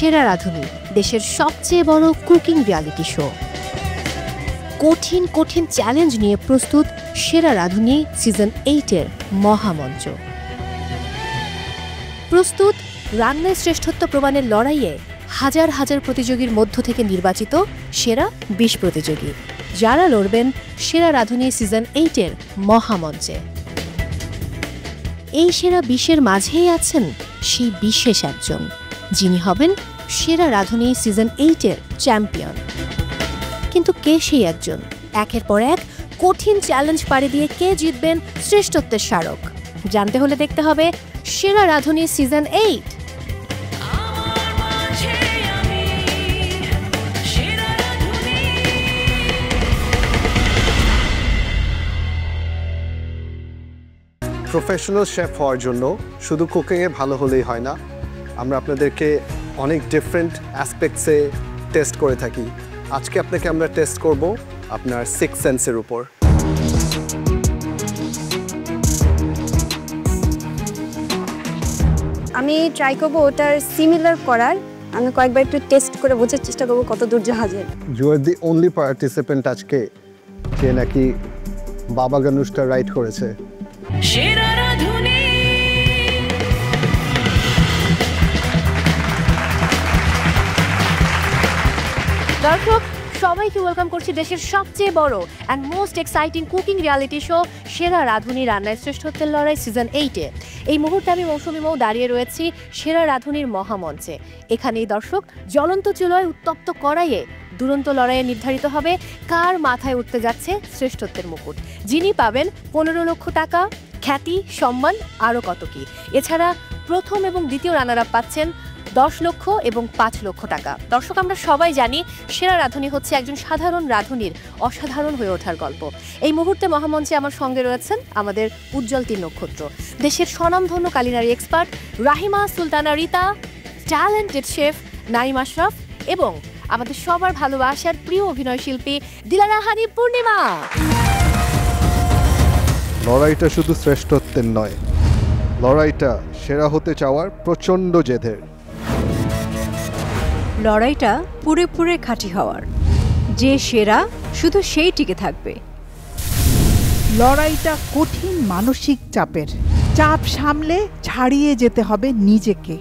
সেরা রাঁধুনি, দেশের সবচেয়ে বড় কুকিং রিয়ালিটি শো। কঠিন কঠিন চ্যালেঞ্জ নিয়ে প্রস্তুত সেরা রাঁধুনি সিজন 8-এর মহামঞ্চ। প্রস্তুত রান্নায় শ্রেষ্ঠত্ব প্রমাণের লড়াইয়ে হাজার হাজার প্রতিযোগীর মধ্য থেকে নির্বাচিত সেরা 20 প্রতিযোগী, যারা লড়বেন সেরা রাঁধুনি সিজন 8-এর মহামঞ্চে। এই সেরা 20-এর মাঝেই আছেন সেই বিশেষ একজন, যিনি হবেন সেরা রাঁধুনি সিজন 8-এর চ্যাম্পিয়ন। কিন্তু কে সেই একজন? একের পর এক কঠিন চ্যালেঞ্জ পাড়ি দিয়ে কে জিতবেন শ্রেষ্ঠত্বের স্মারক? জানতে হলে দেখতে হবে সেরা রাঁধুনি সিজন 8। প্রফেশনাল শেফ হওয়ার জন্য শুধু কুকিংয়ে ভালো হলেই হয় না, আমরা আপনাদেরকে অনেক ডিফারেন্ট অ্যাসপেক্টসে টেস্ট করে থাকি। আজকে আপনাকে আমরা টেস্ট করব আপনার 6 সেন্সের উপর। আমি ট্রাই করবো ওটার সিমিলার করার। আমি কয়েকবার একটু টেস্ট করে বোঝার চেষ্টা করবো কত দূর জাহাজের। You are the only participant আজকে যে নাকি বাবা গানুষটা রাইট করেছে। দর্শক সবাইকে ওয়েলকাম করছি দেশের সবচেয়ে বড় and most exciting cooking reality show সেরা রাঁধুনি রান্নায় শ্রেষ্ঠত্বের লড়াই সিজন 8-এ। এই মুহূর্তে আমি মৌসুমী মৌ দাঁড়িয়ে রয়েছি সেরা রাঁধুনির মহামঞ্চে। এখানেই দর্শক জ্বলন্ত চুলোয় উত্তপ্ত কড়াইয়ে দুরন্ত লড়াইয়ে নির্ধারিত হবে কার মাথায় উঠতে যাচ্ছে শ্রেষ্ঠত্বের মুকুট, যিনি পাবেন 15 লক্ষ টাকা, খ্যাতি, সম্মান, আরও কত কি। এছাড়া প্রথম এবং দ্বিতীয় রানার আপ পাচ্ছেন 10 লক্ষ এবং 5 লক্ষ টাকা। দর্শক আমরা সবাই জানি সেরা রাঁধুনি হচ্ছে একজন সাধারণ রাঁধুনির অসাধারণ হয়ে ওঠার গল্প। এই মুহূর্তে মহামঞ্চে আমার সঙ্গে রয়েছেন আমাদের উজ্জ্বল 3 নক্ষত্র, দেশের স্বনামধন্য culinary expert Rahima Sultana Rita, talented chef Naim Ashraf এবং আমাদের সবার ভালোবাসার প্রিয় অভিনয় শিল্পী দিলারা হানি পূর্ণিমা। লড়াইটা শুধু শ্রেষ্ঠত্বের নয়, লড়াইটা সেরা হতে চাওয়ার প্রচণ্ড জেদের। লড়াইটা পুরে পুরে খাঁটি হওয়ার, যে সেরা শুধু সেই টিকে থাকবে। লড়াইটা কঠিন মানসিক চাপের, চাপ সামলে ছাড়িয়ে যেতে হবে নিজেকে।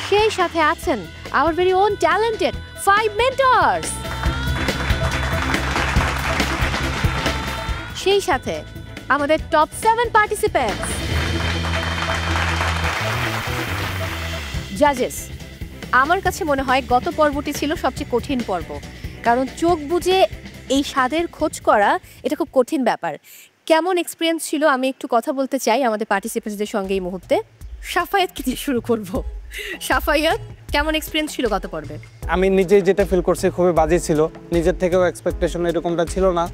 সেই সাথে আছেন our very own talented 5 mentors। সেই সাথে আমাদের টপ 7 পার্টিসিপেন্টস। জাজেস, আমার কাছে মনে হয় গত পর্বটি ছিল সবচেয়ে কঠিন পর্ব, কারণ চোখ বুজে এই স্বাদের খোঁজ করা এটা খুব কঠিন ব্যাপার। কেমন এক্সপিরিয়েন্স ছিল আমি একটু কথা বলতে চাই আমাদের পার্টিসিপেন্টসদের সঙ্গে এই মুহূর্তে। সাফায়াতকে দিয়ে শুরু করব। সাফায়াত, কেমন এক্সপিরিয়েন্স ছিল গত পর্বে? আমি নিজেই যেটা ফিল করছি খুবই বাজে ছিল, নিজের থেকেও এক্সপেকটেশন এরকমটা ছিল না,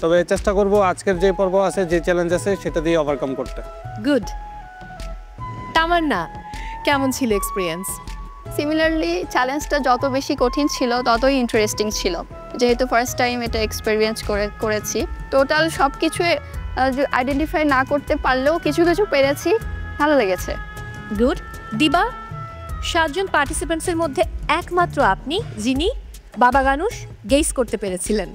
তবে চেষ্টা করব আজকের যে পর্ব আছে, যে চ্যালেঞ্জ আছে সেটা দিয়ে ওভারকাম করতে। গুড। তামান্না, কেমন ছিল এক্সপিরিয়েন্স? সিমিলারলি চ্যালেঞ্জটা যত বেশি কঠিন ছিল ততই ইন্টারেস্টিং ছিল, যেহেতু ফার্স্ট টাইম এটা এক্সপেরিয়েন্স করেছি। টোটাল সব কিছু আইডেন্টিফাই না করতে পারলেও কিছু কিছু পেরেছি, ভালো লেগেছে। গুড। দিবা, 7 জন পার্টিসিপেন্টসের মধ্যে একমাত্র আপনি যিনি বাবা গানুষ গেইস করতে পেরেছিলেন,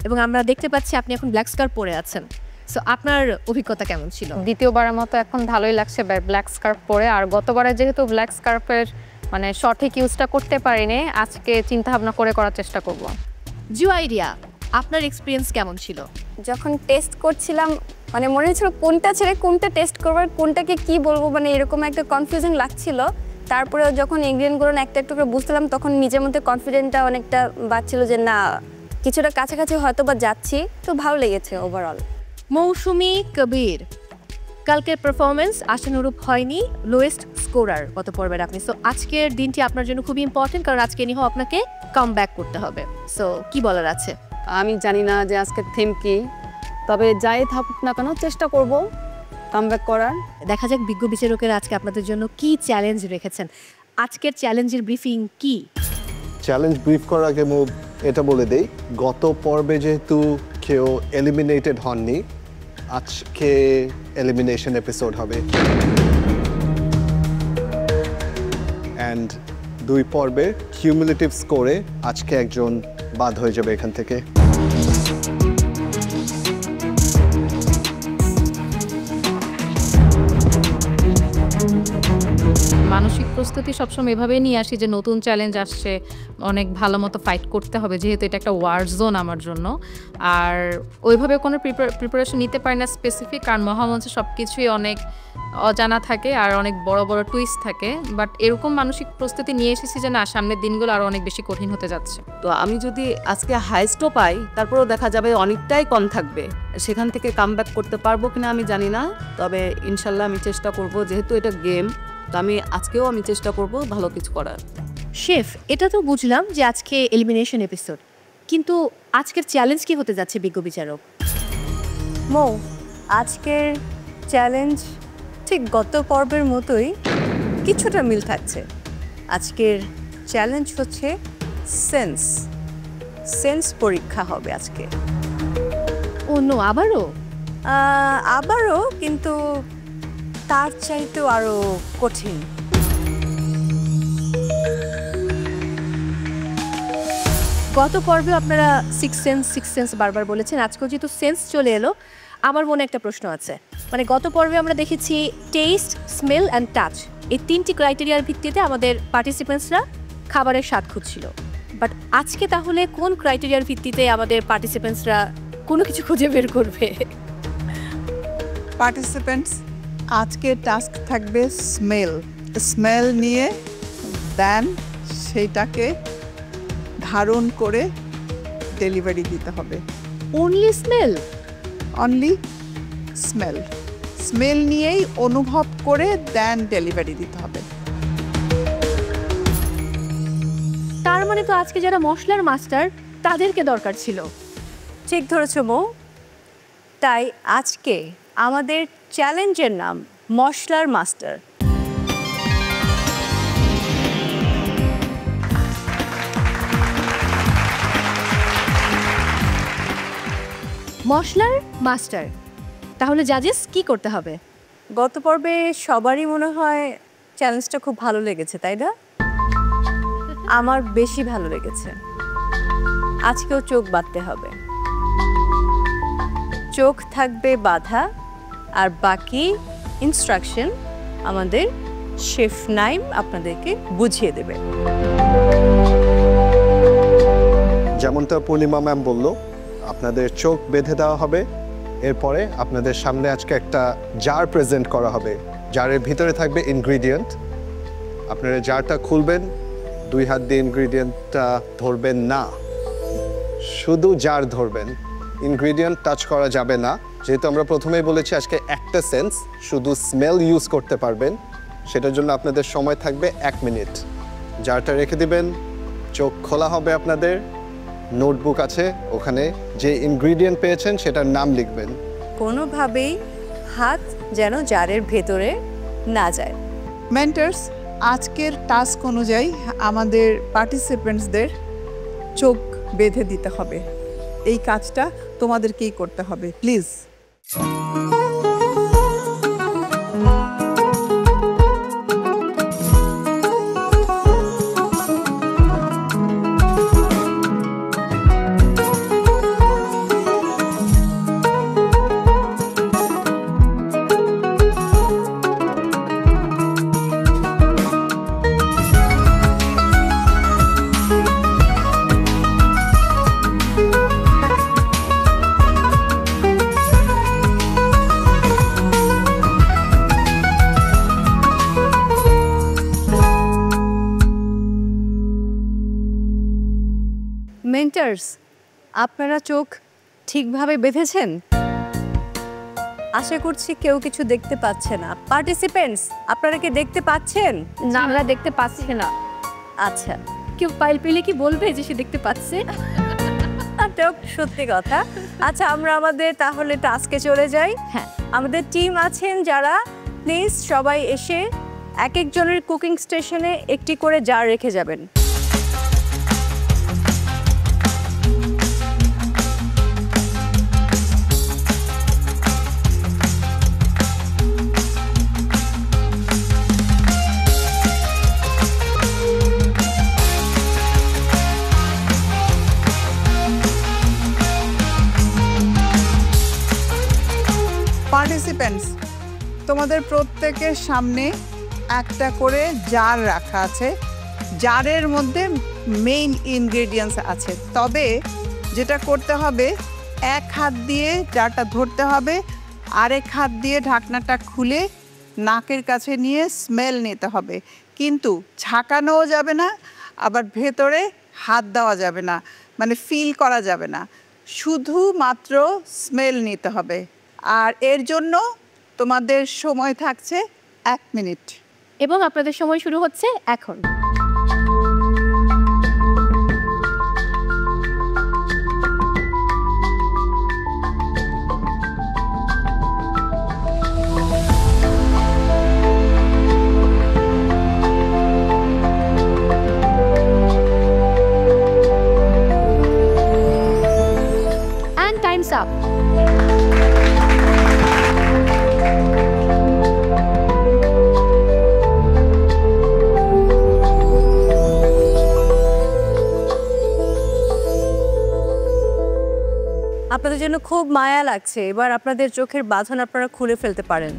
এবং আমরা দেখতে পাচ্ছি আপনি এখন ব্ল্যাক স্কার্ফ পরে আছেন। সো আপনার অভিজ্ঞতা কেমন ছিল? দ্বিতীয়বারের মতো এখন ভালোই লাগছে ব্ল্যাক স্কার্ফ পরে। আর গতবারে যেহেতু ব্ল্যাক স্কার্ফের মানে সঠিক ইউজটা করতে পারিনি, আজকে চিন্তা ভাবনা করে করার চেষ্টা করব। জুয়াইরিয়া, আপনার এক্সপিরিয়েন্স কেমন ছিল? যখন টেস্ট করছিলাম মানে মনে হচ্ছিল কোনটা ছেড়ে কোনটা টেস্ট করবার, কোনটাকে কি বলবো, মানে এরকম একটা কনফিউশন লাগছিল। তারপরে যখন ইনগ্রিডিয়েন্টগুলো একটা একটু করে বুঝলাম তখন নিজের মধ্যে কনফিডেন্টটা অনেকটা বাড়ছিল যে না কিছুটা কাছাকাছি হয়তো বা যাচ্ছি, তো ভালো লেগেছে ওভারঅল। মৌসুমী কবির, কালকের পারফরমেন্স আশানুরূপ হয়নি, লোয়েস্ট স্কোরার গত পর্বের আপনি। সো আজকের দিনটি আপনার জন্য খুবই ইম্পর্টেন্ট, কারণ আজকে নিয়েও আপনাকে কাম ব্যাক করতে হবে। সো কি বলার আছে? আমি জানি না যে আজকের থিম কি, তবে যাই থাকুক না কেন চেষ্টা করব কামব্যাক করার। দেখা যাক বিজ্ঞ বিচারকেরা আজকে আপনাদের জন্য কি চ্যালেঞ্জ রেখেছেন। আজকের চ্যালেঞ্জের ব্রিফিং কি? চ্যালেঞ্জ ব্রিফ করার আগে এটা বলে দেই, গত পর্বে যেহেতু কেউ এলিমিনেটেড হননি, আজকে এলিমিনেশন এপিসোড হবে। অ্যান্ড 2 পর্বের কিউমুলেটিভ স্কোরে আজকে একজন বাদ হয়ে যাবে এখান থেকে। মানসিক প্রস্তুতি সবসময় এভাবেই নিয়ে আসি যে নতুন চ্যালেঞ্জ আসছে, অনেক ভালো মতো ফাইট করতে হবে, যেহেতু এটা একটা ওয়ার জোন আমার জন্য। আর ওইভাবে কোনো প্রিপারেশন নিতে পারি না স্পেসিফিক, কারণ মহামঞ্চে সব কিছুই অনেক অজানা থাকে আর অনেক বড় বড় টুইস্ট থাকে। বাট এরকম মানসিক প্রস্তুতি নিয়ে এসেছি যে না, সামনের দিনগুলো আরও অনেক বেশি কঠিন হতে যাচ্ছে। তো আমি যদি আজকে হাইস্টও পাই, তারপরেও দেখা যাবে অনেকটাই কম থাকবে, সেখান থেকে কামব্যাক করতে পারবো কিনা আমি জানি না। তবে ইনশাল্লাহ আমি চেষ্টা করব, যেহেতু এটা গেম, তো আজকেও আমি চেষ্টা করব ভালো কিছু করার। শেফ, এটা তো বুঝলাম যে আজকে এলিমিনেশন এপিসোড, কিন্তু আজকের চ্যালেঞ্জ কি হতে যাচ্ছে বিজ্ঞ বিচারক? মৌ, আজকের চ্যালেঞ্জ ঠিক গত পর্বের মতোই কিছুটা মিল থাকছে। আজকের চ্যালেঞ্জ হচ্ছে সেন্স পরীক্ষা হবে আজকে। অন্য আবারও কিন্তু তার চাইতেও আরো কঠিন। গত পর্বে আপনারা সিক্স সেন্স বারবার বলেছেন, আজকেও যেহেতু সেন্স চলে এলো, আমার মনে একটা প্রশ্ন আছে। মানে গত পর্বে আমরা দেখেছি টেস্ট, স্মেল অ্যান্ড টাচ, এই 3টি ক্রাইটেরিয়ার ভিত্তিতে আমাদের পার্টিসিপেন্টসরা খাবারের স্বাদ খুঁজছিল। বাট আজকে তাহলে কোন ক্রাইটেরিয়ার ভিত্তিতে আমাদের পার্টিসিপেন্টসরা কোনো কিছু খুঁজে বের করবে? পার্টিসিপেন্টস, আজকে টাস্ক থাকবে স্মেল নিয়ে, দেন সেইটাকে ধারণ করে ডেলিভারি দিতে হবে। অনলি স্মেল নিয়েই অনুভব করে দেন ডেলিভারি দিতে হবে। তার মানে তো আজকে যারা মশলার মাস্টার তাদেরকে দরকার ছিল। ঠিক ধরেছ মৌ। তাই আজকে আমাদের চ্যালেঞ্জের নাম মশলার মাস্টার। মশলার মাস্টার, তাহলে জাজেস কি করতে হবে? গত পর্বে সবারই মনে হয় চ্যালেঞ্জটা খুব ভালো লেগেছে, তাই না? আমার বেশি ভালো লেগেছে। আজকেও চোখ বাঁধতে হবে, চোখ থাকবে বাঁধা, আর বাকি ইনস্ট্রাকশন আমাদের শেফ নাইম আপনাদেরকে বুঝিয়ে দেবে। যেমনটা পূর্ণিমা ম্যাম বলল, আপনাদের চোখ বেঁধে দেওয়া হবে। এরপরে আপনাদের সামনে আজকে একটা জার প্রেজেন্ট করা হবে, জারের ভিতরে থাকবে ইনগ্রিডিয়েন্ট। আপনারা জারটা খুলবেন, 2 হাত দিয়ে ইনগ্রিডিয়েন্টটা ধরবেন না, শুধু জার ধরবেন, ইনগ্রিডিয়েন্ট টাচ করা যাবে না। যেহেতু আমরা প্রথমেই বলেছি আজকে একটা সেন্স, শুধু স্মেল ইউজ করতে পারবেন, সেটার জন্য আপনাদের সময় থাকবে 1 মিনিট। জারটা রেখে দিবেন, চোখ খোলা হবে আপনাদের, নোটবুক আছে, ওখানে যে ইনগ্রিডিয়েন্ট পেয়েছেন সেটার নাম লিখবেন। কোনোভাবেই হাত যেন জারের ভেতরে না যায়। মেন্টার্স, আজকের টাস্ক অনুযায়ী আমাদের পার্টিসিপেন্টসদের চোখ বেঁধে দিতে হবে। এই কাজটা তোমাদেরকেই করতে হবে, প্লিজ। মেন্টার্স, আপনারা চোখ ঠিকভাবে বেঁধেছেন? আশা করছি কেউ কিছু দেখতে পাচ্ছে না। পার্টিসিপেন্টস, আপনারা কি দেখতে পাচ্ছেন? না, আমরা দেখতে পাচ্ছি না। আচ্ছা, কেউ পাইল পেলে কি বলবে যে সে দেখতে পাচ্ছে? সত্যি কথা। আচ্ছা, আমরা আমাদের তাহলে টাস্কে চলে যাই। হ্যাঁ, আমাদের টিম আছেন যারা, প্লিজ সবাই এসে এক একজনের কুকিং স্টেশনে একটি করে জার রেখে যাবেন। পার্টিসিপেন্টস, তোমাদের প্রত্যেকের সামনে একটা করে জার রাখা আছে। জারের মধ্যে মেইন ইনগ্রেডিয়েন্টস আছে, তবে যেটা করতে হবে এক হাত দিয়ে জারটা ধরতে হবে, আরেক হাত দিয়ে ঢাকনাটা খুলে নাকের কাছে নিয়ে স্মেল নিতে হবে, কিন্তু ঝাঁকানোও যাবে না, আবার ভেতরে হাত দেওয়া যাবে না, মানে ফিল করা যাবে না, শুধুমাত্র স্মেল নিতে হবে। আর এর জন্য তোমাদের সময় থাকছে 1 মিনিট। এবং আপনাদের সময় শুরু হচ্ছে এখন। And time's up. আপনাদের জন্য খুব মায়া লাগছে, এবার আপনাদের চোখের বাঁধন আপনারা খুলে ফেলতে পারেন।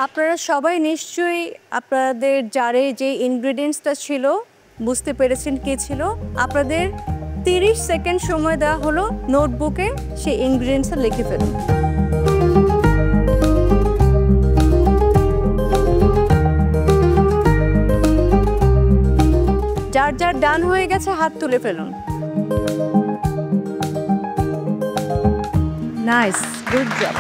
আপনারা সবাই নিশ্চয়ই আপনাদের জারে যে ইনগ্রেডিয়েন্টসটা ছিল বুঝতে পেরেছেন কী ছিল। আপনাদের 30 সেকেন্ড সময় দেওয়া হলো, নোটবুকে সেই ইনগ্রেডিয়েন্টসটা লিখে ফেলুন। যার যার ডান হয়ে গেছে হাত তুলে ফেলুন। Nice, good job.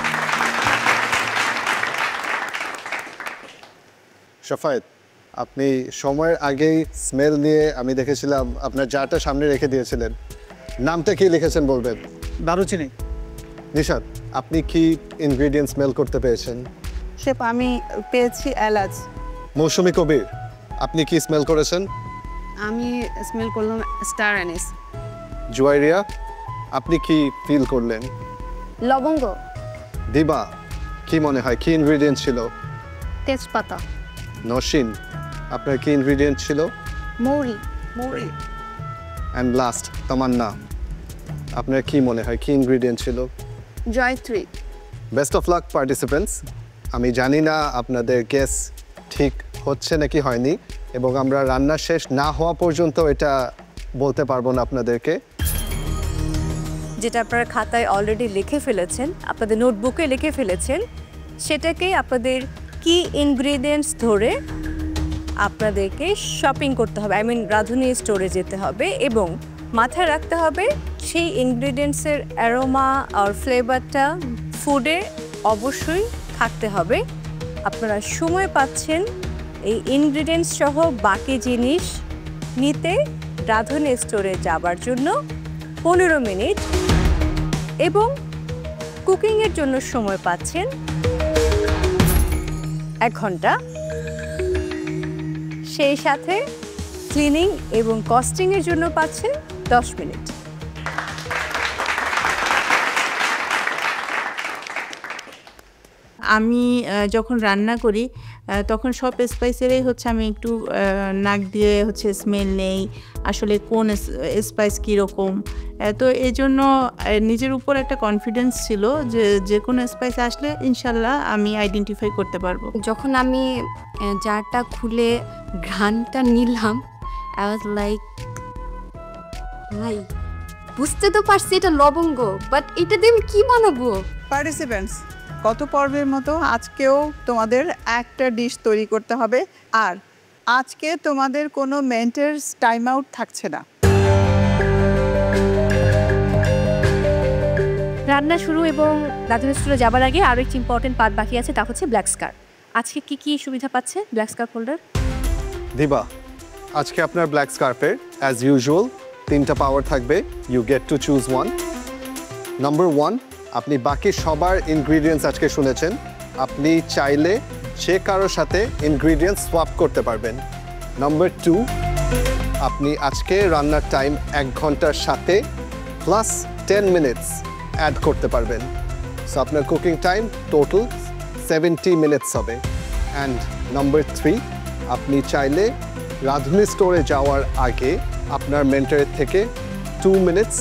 শাফায়েত, আপনি সময়ের আগেই স্মেল নিয়ে আমি দেখেছিলাম আপনার জারটা সামনে রেখে দিয়েছিলেন। নামটা কি লিখেছেন বলবেন? দারুচিনি। নিশাত, আপনি কি ইনগ্রেডিয়েন্ট স্মেল করতে পেয়েছেন? শেফ, আমি পেয়েছি এলাচ। মৌসুমী কবির, আপনি কি স্মেল করেছেন? আমি স্মেল করলাম স্টার অ্যানিস। জুয়াইরিয়া, আপনি কি ফিল করলেন? লবঙ্গ। দিবা, কি মনে হয় কি ইনগ্রেডিয়েন্ট ছিল? তেজপাতা। নসীন, আপনার কি ইনগ্রেডিয়েন্ট ছিল? মৌরি। মুড়ি। অ্যান্ড লাস্ট তামান্না, আপনার কি মনে হয় কি ইনগ্রেডিয়েন্ট ছিল? জয়ত্রী। Best of luck participants. আমি জানি না আপনাদের গেস ঠিক হচ্ছে নাকি হয়নি, এবং আমরা রান্না শেষ না হওয়া পর্যন্ত এটা বলতে পারবো না আপনাদেরকে। যেটা আপনারা খাতায় অলরেডি লিখে ফেলেছেন, আপনাদের নোটবুকে লিখে ফেলেছেন, সেটাকে আপনাদের কি ইনগ্রেডিয়েন্টস ধরে আপনাদেরকে শপিং করতে হবে, আই মিন রাঁধুনি স্টোরে যেতে হবে, এবং মাথায় রাখতে হবে সেই ইনগ্রেডিয়েন্টসের অ্যারোমা আর ফ্লেভারটা ফুডে অবশ্যই থাকতে হবে। আপনারা সময় পাচ্ছেন এই ইনগ্রেডিয়েন্টস সহ বাকি জিনিস নিতে রাঁধুনি স্টোরে যাবার জন্য 15 মিনিট, এবং কুকিংয়ের জন্য সময় পাচ্ছেন 1 ঘন্টা। সেই সাথে ক্লিনিং এবং কস্টিংয়ের জন্য পাচ্ছেন 10 মিনিট। আমি যখন রান্না করি তখন সব স্পাইসেরই হচ্ছে আমি একটু নাক দিয়ে হচ্ছে স্মেল নেই, আসলে কোন স্পাইস কীরকম। তো এই জন্য নিজের উপর একটা কনফিডেন্স ছিল যে যে কোনো স্পাইস আসলে ইনশাল্লাহ আমি আইডেন্টিফাই করতে পারবো। যখন আমি জারটা খুলে ঘ্রাণটা নিলাম, আই ওয়াজ লাইক, ভাই বুঝতে তো পারছি এটা লবঙ্গ, বাট এটা দিয়ে আমি কী বানাবো? পার্টিসিপেন্টস, গত পর্বের মতো আজকেও তোমাদের একটা ডিশ তৈরি করতে হবে, আর আজকে তোমাদের কোনো মেন্টার্স টাইম আউট থাকছে না। রান্না শুরু এবং রাঁধুনি স্টোরে যাবার আগে আরও একটি ইম্পর্টেন্ট পার্ট বাকি আছে, তা হচ্ছে ব্ল্যাক স্কার। আজকে কি কি সুবিধা পাচ্ছে ব্ল্যাক স্কার হোল্ডার? দিবা, আজকে আপনার ব্ল্যাক স্কার্ফের অ্যাজ ইউজুয়াল 3টা পাওয়ার থাকবে। You get to choose one. Number 1, আপনি বাকি সবার ইনগ্রিডিয়েন্টস আজকে শুনেছেন, আপনি চাইলে যে কারোর সাথে ইনগ্রিডিয়েন্টস সোয়াপ করতে পারবেন। নাম্বার 2, আপনি আজকে রান্নার টাইম 1 ঘন্টার সাথে প্লাস 10 মিনিটস অ্যাড করতে পারবেন। সো আপনার কুকিং টাইম টোটাল 70 মিনিটস হবে। অ্যান্ড নাম্বার 3, আপনি চাইলে রাঁধুনি স্টোরে যাওয়ার আগে আপনার মেন্টরের থেকে 2 মিনিটস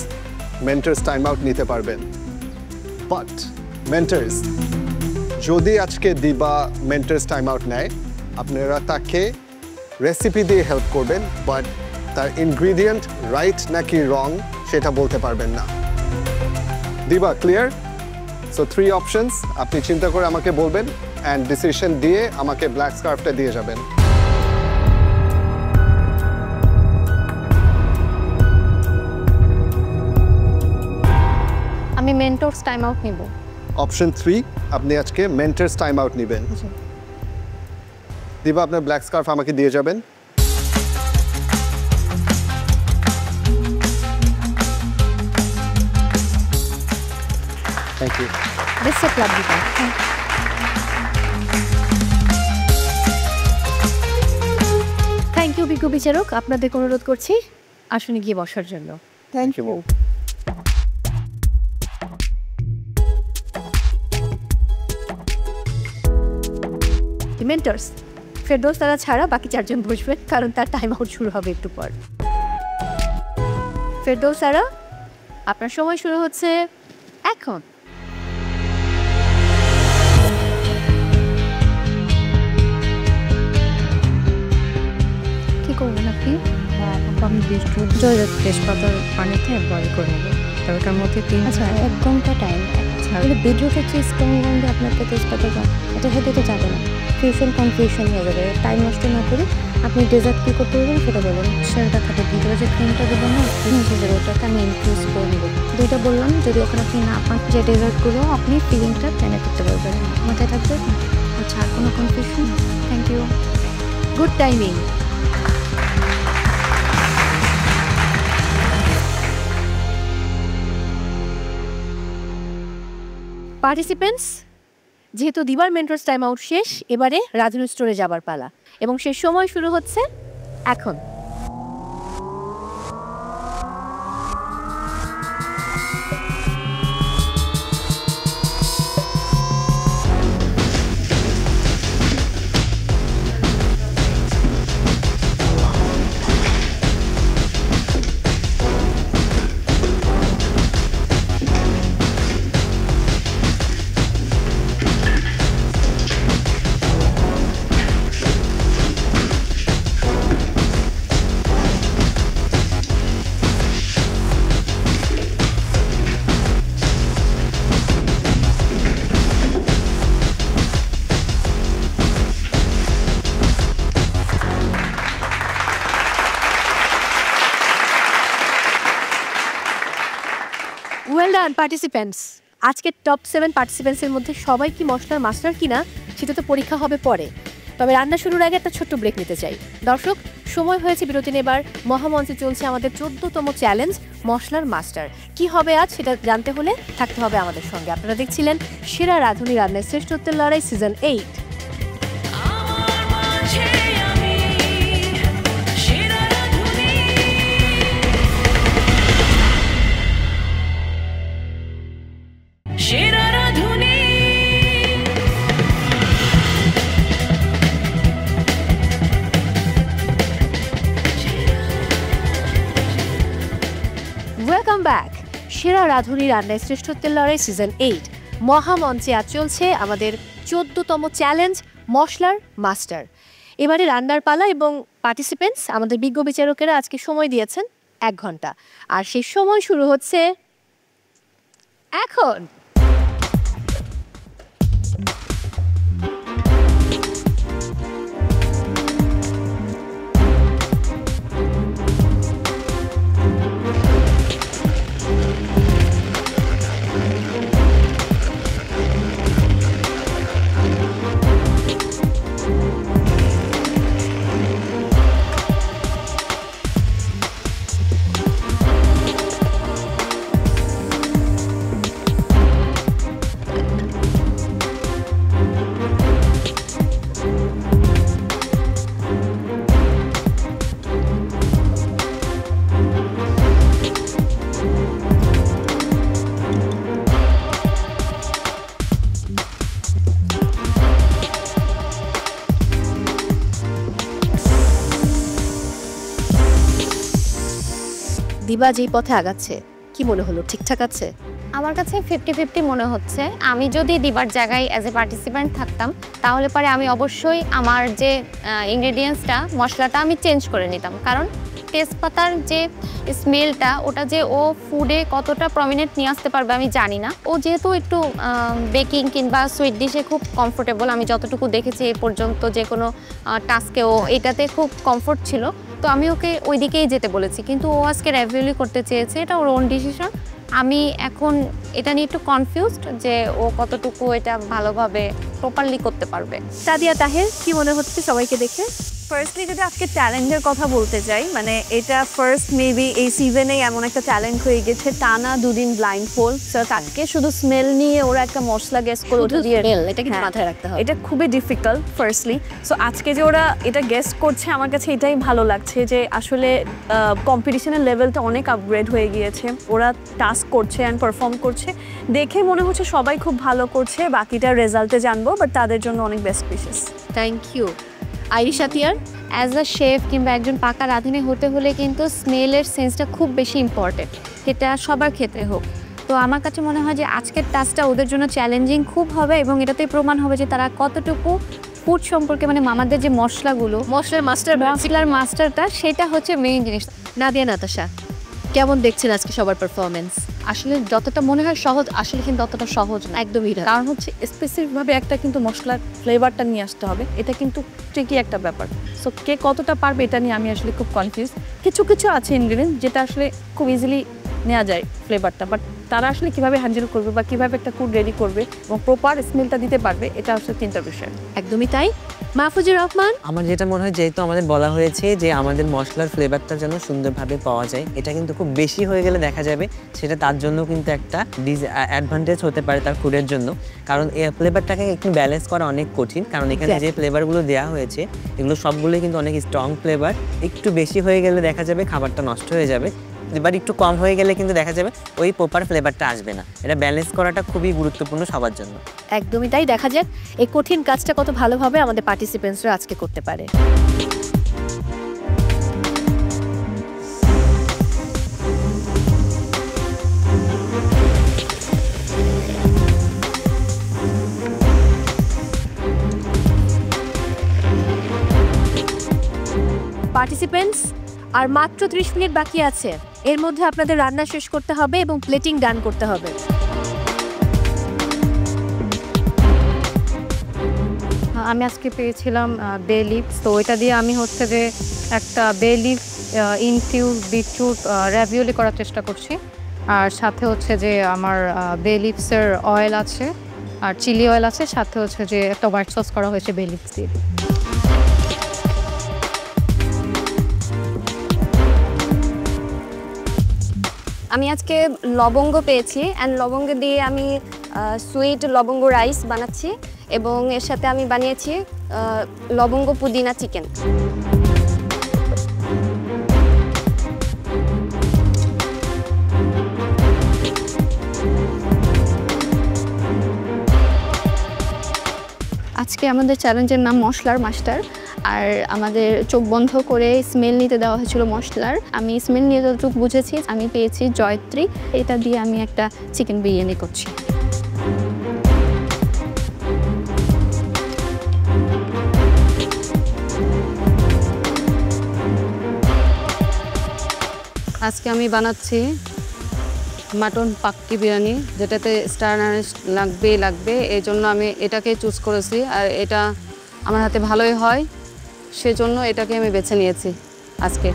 মেন্টার্স টাইম আউট নিতে পারবেন। বাট মেন্টার্স যদি আজকে দিবা মেন্টার্স টাইম আউট নেয়, আপনারা তাকে রেসিপি দিয়ে হেল্প করবেন, বাট তার ইনগ্রিডিয়েন্ট রাইট নাকি রং সেটা বলতে পারবেন না। দিবা ক্লিয়ার? সো 3 অপশনস, আপনি চিন্তা করে আমাকে বলবেন অ্যান্ড ডিসিশন দিয়ে আমাকে ব্ল্যাক স্কার্ফটা দিয়ে যাবেন। আমি মেন্টরস টাইম আউট নিব। অপশন 3, আপনি আজকে মেন্টার্স টাইম আউট নেবেন। দিবা আপনার ব্ল্যাক স্কার্ফ আমাকে দিয়ে যাবেন। Thank you. Best of luck Diba. Thank you বিজ্ঞ বিচারক, আপনাদের অনুরোধ করছি আসনে গিয়ে বসার জন্য। Thank you. মেন্টরস ফেরদৌস তারা ছাড়া বাকি 4 জন বসবেন, কারণ তার টাইম আউট শুরু হবে একটু পর। ফেরদৌস তারা, আপনার সময় শুরু হচ্ছে এখন। কি করবেন আপনি? আমি বিস্কুট তেজপাতার পানিতে বয়েল করে নেব, তবে ওটার মধ্যে 3 আচ্ছা 1 ঘন্টা টাইম। বিদ্যুতের যে স্টোন গন্ধে আপনার তো তেজপাতা এটা হতে তো যাবে না, কনফিউশন হয়ে যাবে। টাইম নষ্ট না করে আপনি ডেজার্ট কী করতে পারবেন সেটা বলুন। সেটা থাকে ভিতরে যে ক্রিমটা দেবেন না, ওটাকে আমি ইনক্রিজ করে নেব। 2টা বললাম, যদি ওখানে আপনি না পান যে ডেজার্টগুলো আপনি ফিলিংটা টেনে করতে পারবেন। মাথায় থাকবে? আচ্ছা, আর কোনো confusion? Thank you. Good timing. Participants, যেহেতু দিবার মেন্টরস টাইম আউট শেষ, এবারে রাঁধুনি স্টোরে যাবার পালা এবং সেই সময় শুরু হচ্ছে এখন। Well done participants. আজকের টপ 7 পার্টিসিপেন্টসের মধ্যে সবাই কি মশলার মাস্টার কিনা সেটা তো পরীক্ষা হবে পরে, তবে রান্না শুরুর আগে একটা ছোট্ট ব্রেক নিতে চাই। দর্শক, সময় হয়েছে বিরতি নেবার। মহামঞ্চে চলছে আমাদের 14তম চ্যালেঞ্জ মশলার মাস্টার। কি হবে আজ সেটা জানতে হলে থাকতে হবে আমাদের সঙ্গে। আপনারা দেখছিলেন সেরা রাঁধুনি রান্নায় শ্রেষ্ঠত্বের লড়াই সিজন 8। Welcome back. সেরা রাঁধুনি রান্নায় শ্রেষ্ঠত্বের লড়াই সিজন 8 মহামঞ্চে আজ চলছে আমাদের 14তম চ্যালেঞ্জ মশলার মাস্টার। এবারে রান্নার পালা এবং পার্টিসিপেন্টস আমাদের বিজ্ঞ বিচারকেরা আজকে সময় দিয়েছেন 1 ঘন্টা, আর সেই সময় শুরু হচ্ছে এখন। দিবা যেই পথে আগাচ্ছে কি মনে হলো, ঠিকঠাক আছে? আমার কাছে 50-50 মনে হচ্ছে। আমি যদি দিবার জায়গায় অ্যাজ এ পার্টিসিপেন্ট থাকতাম তাহলে পরে আমি অবশ্যই আমার যে ইনগ্রেডিয়েন্টসটা মশলাটা আমি চেঞ্জ করে নিতাম, কারণ তেজপাতার যে স্মেলটা ওটা যে ও ফুডে কতটা প্রমিনেন্ট নিয়ে আসতে পারবে আমি জানি না। ও যেহেতু একটু বেকিং কিংবা সুইট ডিশে খুব কমফোর্টেবল, আমি যতটুকু দেখেছি এই পর্যন্ত যে কোনো টাস্কে ও এটাতে খুব কমফোর্ট ছিল, তো আমি ওকে ওই দিকেই যেতে বলেছি। কিন্তু ও আজকে র্যাভিওলি করতে চেয়েছে, এটা ওর ওন ডিসিশন। আমি এখন এটা নিয়ে একটু কনফিউজড যে ও কতটুকু এটা ভালোভাবে প্রপারলি করতে পারবে। সাদিয়া তাহের কি মনে হচ্ছে সবাইকে দেখে? ফার্স্টলি যদি আজকে চ্যালেঞ্জের কথা বলতে চাই, মানে এটা ফার্স্ট মেবি এই সিজনে এমন একটা চ্যালেঞ্জ হয়ে গেছে, টানা 2 দিন ব্লাইন্ড ফোল্ড। তাকে শুধু স্মেল নিয়ে ওরা একটা মশলা গেস করে ওটা দিয়ে, এটা কিন্তু মাথায় রাখতে হবে, এটা খুবই ডিফিকাল্ট ফার্স্টলি। সো আজকে যে ওরা এটা গেস করছে আমার কাছে এটাই ভালো লাগছে যে আসলে কম্পিটিশনের লেভেলটা অনেক আপগ্রেড হয়ে গিয়েছে, ওরা টাস্ক করছে অ্যান্ড পারফর্ম করছে, দেখে মনে হচ্ছে সবাই খুব ভালো করছে। বাকিটা রেজাল্টে জানবো, বাট তাদের জন্য অনেক best wishes. Thank you. Airisha Tiyar, as a chef কিংবা একজন পাকা রাঁধুনি হতে হলে কিন্তু স্মেলের সেন্সটা খুব বেশি ইম্পর্টেন্ট, এটা সবার ক্ষেত্রে হোক। তো আমার কাছে মনে হয় যে আজকের টাস্কটা ওদের জন্য চ্যালেঞ্জিং খুব হবে, এবং এটাতেই প্রমাণ হবে যে তারা কতটুকু ফুড সম্পর্কে, মানে মামাদের যে মশলাগুলো, মশলার মাস্টারটা সেটা হচ্ছে মেইন জিনিস। নাদিয়া নাতাশা, কেমন দেখছেন আজকে সবার পারফরমেন্স? আসলে যতটা মনে হয় সহজ, আসলে কিন্তু ততটা সহজ না, একদমই না। কারণ হচ্ছে স্পেসিফিকভাবে একটা কিন্তু মশলার ফ্লেভারটা নিয়ে আসতে হবে, এটা কিন্তু ট্রিকি একটা ব্যাপার। সো কে কতটা পারবে এটা নিয়ে আমি আসলে খুব কনফিউজ। কিছু কিছু আছে ইনগ্রিডিয়েন্ট যেটা আসলে খুব ইজিলি নেওয়া যায় ফ্লেভারটা, বাট তারা আসলে কিভাবে হ্যান্ডেল করবে বা কিভাবে একটা ফুড রেডি করবে এবং প্রপার স্মেলটা দিতে পারবে, এটা আসলে চিন্তার বিষয়। একদমই তাই। মাহফুজুর রহমান, আমার যেটা মনে হয়, যেহেতু আমাদের বলা হয়েছে যে আমাদের মশলার ফ্লেভারটা যেন সুন্দরভাবে পাওয়া যায়, এটা কিন্তু খুব বেশি হয়ে গেলে দেখা যাবে সেটা তার জন্য কিন্তু একটা অ্যাডভান্টেজ হতে পারে তার ফুডের জন্য, কারণ এই ফ্লেভারটাকে একটু ব্যালেন্স করা অনেক কঠিন, কারণ এখানে যে ফ্লেভারগুলো দেওয়া হয়েছে এগুলো সবগুলোই কিন্তু অনেক স্ট্রং ফ্লেভার। একটু বেশি হয়ে গেলে দেখা যাবে খাবারটা নষ্ট হয়ে যাবে, এবার একটু কম হয়ে গেলে কিন্তু দেখা যাবে ওই প্রপার ফ্লেভারটা আসবে না। এটা ব্যালেন্স করাটা খুবই গুরুত্বপূর্ণ সবার জন্য। একদমই তাই। দেখা যাক এই কঠিন কাজটা কত ভালোভাবে আমাদের পার্টিসিপেন্টসরা আজকে করতে পারে। পার্টিসিপেন্টস, আর মাত্র 30 মিনিট বাকি আছে, এর মধ্যে আপনাদের রান্না শেষ করতে হবে এবং প্লেটিং ডান করতে হবে। আমি আজকে পেয়েছিলাম বে লিফ, তো এটা দিয়ে আমি হচ্ছে যে একটা bay leaf infuse beetroot ravioli করার চেষ্টা করছি, আর সাথে হচ্ছে যে আমার বে লিভসের অয়েল আছে আর চিলি অয়েল আছে, সাথে হচ্ছে যে একটা হোয়াইট সস করা হয়েছে বে লিভস দিয়ে। আমি আজকে লবঙ্গ পেয়েছি, অ্যান্ড লবঙ্গ দিয়ে আমি সুইট লবঙ্গ রাইস বানাচ্ছি, এবং এর সাথে আমি বানিয়েছি লবঙ্গ পুদিনা চিকেন। আজকে আমাদের চ্যালেঞ্জের নাম মশলার মাস্টার, আর আমাদের চোখ বন্ধ করে স্মেল নিতে দেওয়া হয়েছিল মশলার। আমি স্মেল নিয়ে যতটুকু বুঝেছি আমি পেয়েছি জয়ত্রী, এটা দিয়ে আমি একটা চিকেন বিরিয়ানি করছি। আজকে আমি বানাচ্ছি মাটন পাক্কি বিরিয়ানি, যেটাতে স্টার আনিস লাগবে, এই জন্য আমি এটাকে চুজ করেছি, আর এটা আমার হাতে ভালোই হয়, সেজন্য এটাকে আমি বেছে নিয়েছি আজকে।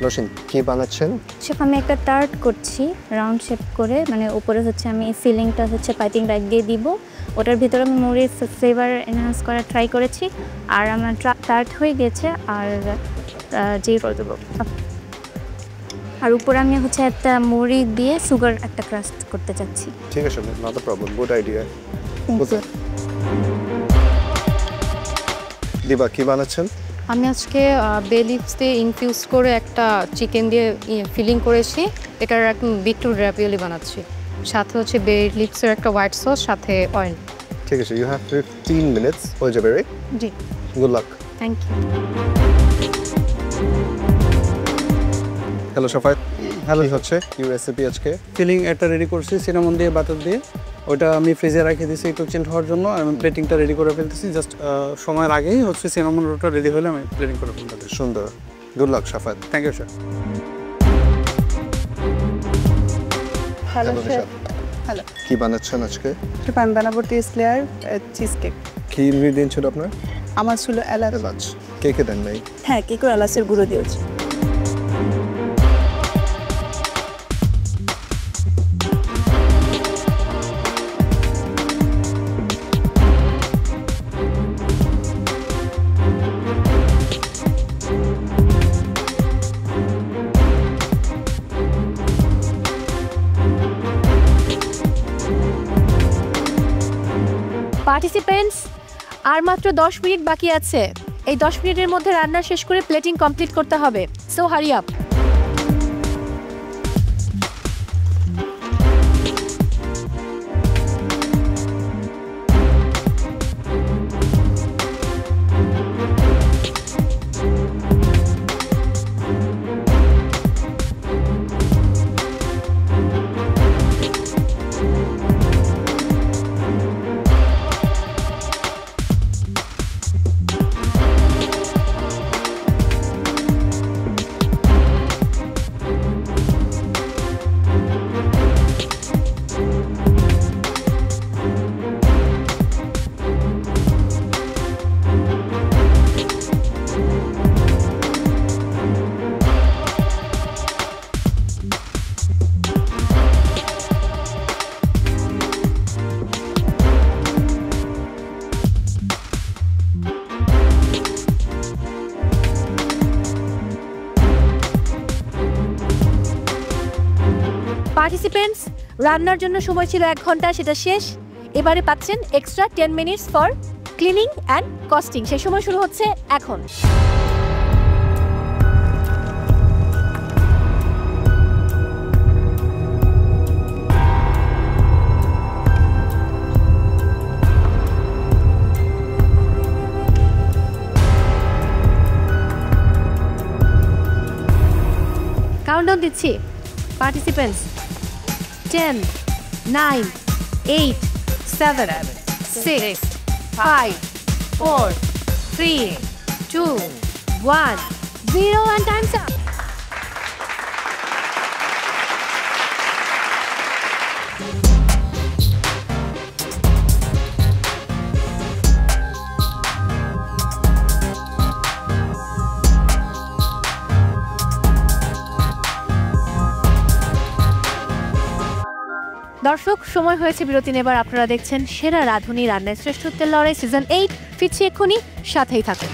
রোশন কি বানাচ্ছেন? শেফ আমি একটা টার্ট করছি রাউন্ড শেপ করে, মানে উপরে হচ্ছে আমি ফিলিংটা হচ্ছে পাইপিং ব্যাগ দিয়ে দিব, ওটার ভিতরে আমি মুড়ির ফ্লেভার এনহান্স করার ট্রাই করেছি, আর আমার টার্ট হয়ে গেছে। আর যে আর উপরে আমি হচ্ছে একটা মুড়ি দিয়ে সুগার একটা ক্রাস্ট করতে চাচ্ছি। ঠিক আছে, not a problem, good idea. দিবা কি বানাচ্ছেন? আমি আজকে বে লিভস দিয়ে ইনফিউজ করে একটা চিকেন দিয়ে ফিলিং করেছি, এটার একদম বিটরুট র্যাভিওলি বানাচ্ছি, সাথে হচ্ছে বে লিভসের একটা হোয়াইট সস, সাথে অয়েল। ঠিক আছে, ইউ হ্যাভ 15 মিনিটস, হয়ে যাবে রাইট? জি, good luck. Thank you. Hello Shafayat, hello হচ্ছে কি রেসিপি আজকে? ফিলিং একটা রেডি করছি সিনামন দিয়ে, বাটার দিয়ে। ওটা আমি ফ্রিজে রেখে দিয়েছি একটু চেঞ্জ হওয়ার জন্য, আর আমি প্লেটিংটা রেডি করে ফেলতেছি। জাস্ট সময়ের আগেই হচ্ছে সিনামন রোলটা রেডি হলে আমি প্লেটিং করে ফেলতে। সুন্দর, good luck Shafayat. Thank you sir. Hello chef. Hello, কি বানাচ্ছেন আজকে? শেফ আমি বানাবো টেস্ট লেয়ার চিজ কেক। কি ইনগ্রেডিয়েন্ট ছিল আপনার? আমার ছিল এলাচ। এলাচ কেকে দেন নাই? হ্যাঁ, কেকেও এলাচের গুঁড়ো দিয়েছি। পার্টিসিপেন্টস, আর মাত্র 10 মিনিট বাকি আছে। এই 10 মিনিটের মধ্যে রান্না শেষ করে প্লেটিং কমপ্লিট করতে হবে। So hurry up. পার্টিসিপেন্টস, রান্নার জন্য সময় ছিল 1 ঘন্টা, সেটা শেষ। এবারে পাচ্ছেন extra 10 minutes for cleaning and costing. সেই সময় শুরু হচ্ছে এখন। কাউন্টডাউন দিচ্ছি। Participants 10, 9, 8, 7, 6, 5, 4, 3, 2, 1, 0 and time's up. দর্শক, সময় হয়েছে বিরতি নেবার। আপনারা দেখছেন সেরা রাঁধুনি রান্নায় শ্রেষ্ঠত্বের লড়াই সিজন 8। ফিরছি এক্ষুনি, সাথেই থাকুন।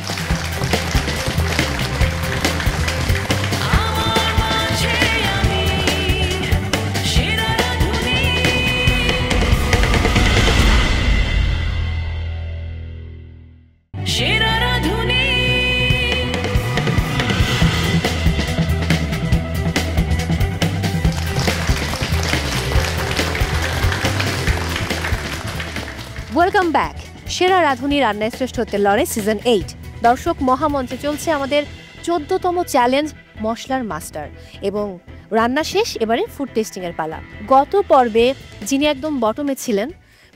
Welcome back. সেরা রাঁধুনি রান্নায় শ্রেষ্ঠত্বের লড়াই সিজন 8। দর্শক, মহামঞ্চে চলছে আমাদের 14তম চ্যালেঞ্জ মশলার মাস্টার, এবং রান্না শেষ, এবারে ফুড টেস্টিং এর পালা। গত পর্বে যিনি একদম বটমে ছিলেন,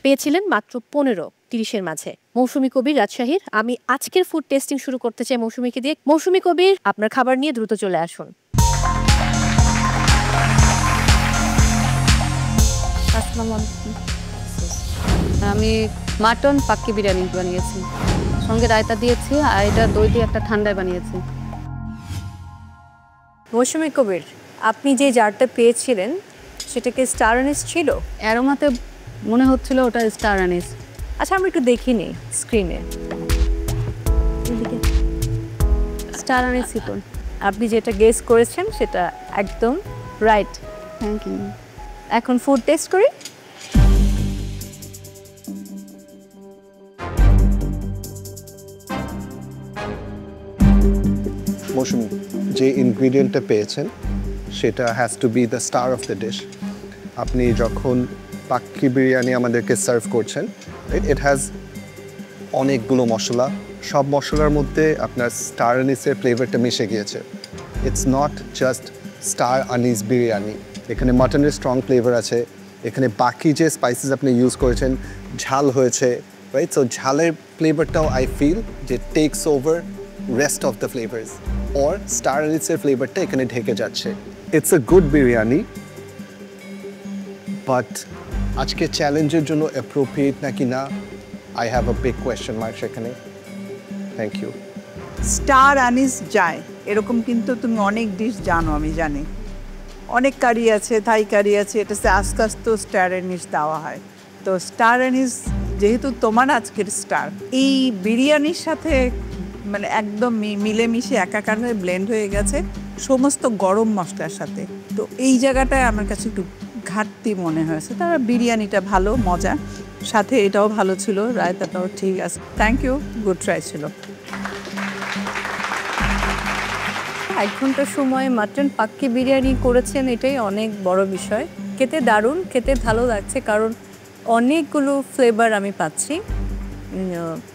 পেয়েছিলেন মাত্র 15-30-এর মাঝে, মৌসুমী কবির রাজশাহীর। আমি আজকের ফুড টেস্টিং শুরু করতে চাই মৌসুমীকে দিয়ে। মৌসুমী কবির, আপনার খাবার নিয়ে দ্রুত চলে আসুন। আসসালামু আলাইকুম। আমি মাটন পাক্কি বিরিয়ানি বানিয়েছি, সঙ্গে রায়তা দিয়েছি, আর এটা দই দিয়ে একটা ঠান্ডায় বানিয়েছি। মৌসুমী কবির, আপনি যে জারটা পেয়েছিলেন সেটাকে স্টার অ্যানিস ছিল? অ্যারোমাতে মনে হচ্ছিল ওটা স্টার অ্যানিস। আচ্ছা আমরা একটু দেখিনি স্ক্রিনে। স্টার অ্যানিস সিপন, আপনি যেটা গেস করেছেন সেটা একদম রাইট। Thank you. এখন ফুড টেস্ট করি। মৌসুমী, যে ইনগ্রিডিয়েন্টটা পেয়েছেন সেটা has to be the star of the dish. আপনি যখন পাক্কি বিরিয়ানি আমাদেরকে সার্ভ করছেন, ইট হ্যাজ অনেকগুলো মশলা, সব মশলার মধ্যে আপনার স্টার আনিসের ফ্লেভারটা মিশে গিয়েছে। It's not just star Anis biryani, এখানে মাটনের স্ট্রং ফ্লেভার আছে, এখানে বাকি যে স্পাইসেস আপনি ইউজ করেছেন ঝাল হয়েছে, রাইট? সো ঝালের ফ্লেভারটাও আই ফিল যে takes over rest of the flavours, or star আনিসের ফ্লেভারটা এখানে ঢেকে যাচ্ছে। It's a good biryani, but আজকে চ্যালেঞ্জের জন্য অ্যাপ্রোপ্রিয়েট নাকি না, I have a big question mark সেখানে। Thank you. স্টার আনিস যায় এরকম কিন্তু তুমি অনেক ডিশ জানো, আমি জানি অনেক কারি আছে, থাই কারি আছে, এটাতে আস্তে আস্তে স্টার আনিস দেওয়া হয়। তো স্টার আনিস যেহেতু তোমার আজকের স্টার, এই বিরিয়ানির সাথে মানে একদম মিলেমিশে একাকার হয়ে ব্লেন্ড হয়ে গেছে সমস্ত গরম মশলার সাথে। তো এই জায়গাটায় আমার কাছে একটু ঘাটতি মনে হয়েছে। তারা বিরিয়ানিটা ভালো, মজা, সাথে এটাও ভালো ছিল, রায়তাটাও ঠিক আছে। থ্যাংক ইউ, গুড ট্রাই ছিল। 1 ঘন্টা সময় মাটন পাক্কি বিরিয়ানি করেছেন, এটাই অনেক বড় বিষয়। খেতে দারুণ, খেতে ভালো লাগছে কারণ অনেকগুলো ফ্লেভার আমি পাচ্ছি।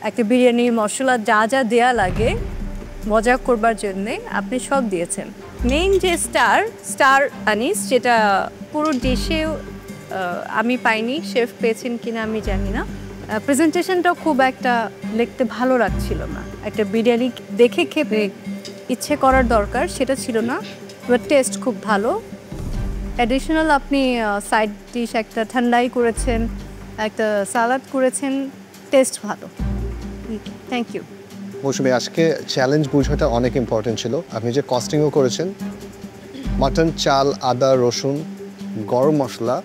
একটা বিরিয়ানির মশলা যা যা দেয়া লাগে মজা করবার জন্যে আপনি সব দিয়েছেন। মেইন যে স্টার আনিস, যেটা পুরো ডিশেও আমি পাইনি, শেফ পেয়েছেন কিনা আমি জানি না। প্রেজেন্টেশনটাও খুব একটা দেখতে ভালো লাগছিল না। একটা বিরিয়ানি দেখে খেতে ইচ্ছে করার দরকার সেটা ছিল না, বাট টেস্ট খুব ভালো। অ্যাডিশনাল আপনি সাইড ডিশ একটা ঠান্ডাই করেছেন, একটা সালাদ করেছেন, টেস্ট ভালো। Thank you. মৌসুমী, আজকে চ্যালেঞ্জ বোঝাটা অনেক ইম্পর্টেন্ট ছিল। আপনি যে কস্টিংও করেছেন, মাটন, চাল, আদা, রসুন, গরম মশলা,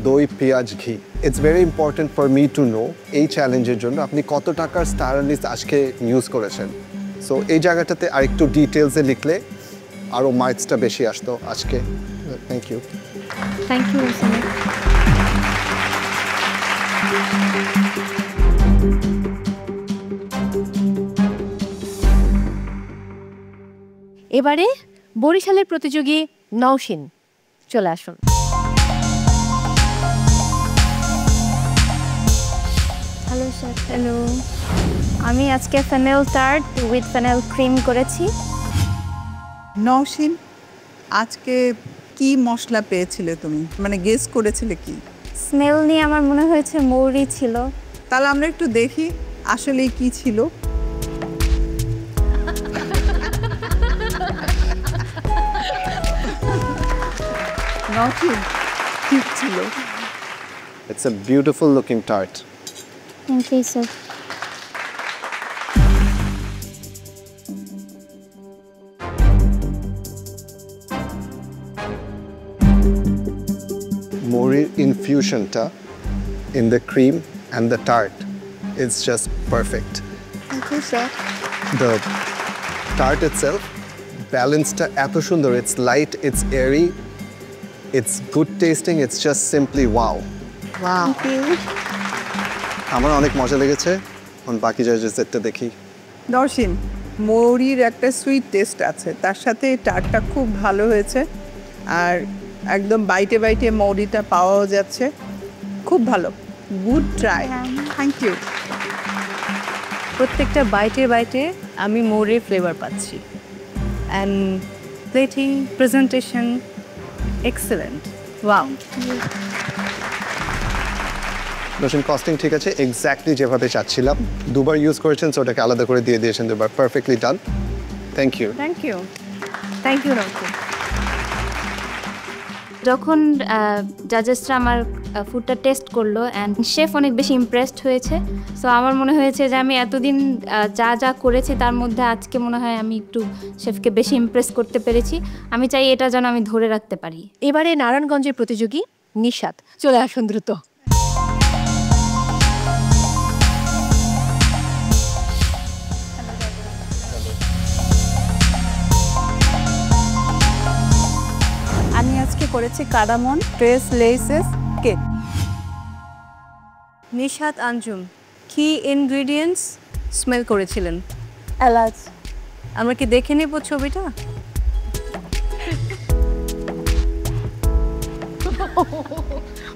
দই, পেঁয়াজ, ঘি, it's very important for me to know এই চ্যালেঞ্জের জন্য আপনি কত টাকার স্টার আনিস আজকে ইউজ করেছেন। সো এই জায়গাটাতে আরেকটু ডিটেলসে লিখলে আরও মার্কসটা বেশি আসতো আজকে। Thank you. Thank you. এবারে বরিশালের প্রতিযোগী নওশিন, চলে আসুন। Hello sir. হ্যালো, আমি আজকে fennel tart with fennel cream করেছি। নওশিন, আজকে কি মশলা পেয়েছিলে তুমি, মানে গেস করেছিলে কি? স্মেল নিয়ে আমার মনে হয়েছে মৌরি ছিল। তাহলে আমরা একটু দেখি আসলে কি ছিল। নওশিন ঠিক ছিল। It's a beautiful looking tart. Thank you sir. Mori's infusionটা in the cream and the tart is just perfect. Thank you sir. The tart itself, balancedটা এত সুন্দর, it's light, it's airy, it's good tasting, it's just simply wow. Thank you. আমার অনেক মজা লেগেছে। এখন বাকি জাজেসেরটা দেখি। নওশিন, মৌরির একটা সুইট টেস্ট আছে, তার সাথে টার্টটা খুব ভালো হয়েছে, আর একদম বাইটে বাইটে মৌরিটা পাওয়াও যাচ্ছে, খুব ভালো। Good try, thank you. প্রত্যেকটা বাইটে বাইটে আমি মৌরির ফ্লেভার পাচ্ছি। And plating, presentation excellent, wow. Naushin, costing ঠিক আছে, এক্স্যাক্টলি যেভাবে চাচ্ছিলাম। দুবার ইউজ করেছেন, সো ওটাকে আলাদা করে দিয়ে দিয়েছেন দুবার, perfectly done. Thank you. Thank you. Thank you Naushin. যখন জাজেসরা আমার ফুডটা টেস্ট করলো অ্যান্ড শেফ অনেক বেশি ইমপ্রেসড হয়েছে। সো আমার মনে হয়েছে যে আমি এতদিন যা যা করেছি তার মধ্যে আজকে মনে হয় আমি একটু শেফকে বেশি ইমপ্রেস করতে পেরেছি। আমি চাই এটা যেন আমি ধরে রাখতে পারি। এবারে নারায়ণগঞ্জের প্রতিযোগী নিশাত, চলে আসুন দ্রুত। আমি আজকে করেছি cardamom tres leches cake. Nishat Anjum, কি ইনগ্রিডিয়েন্টস স্মেল করেছিলেন? এলাচ। আমরা কি দেখে নেব ছবিটা?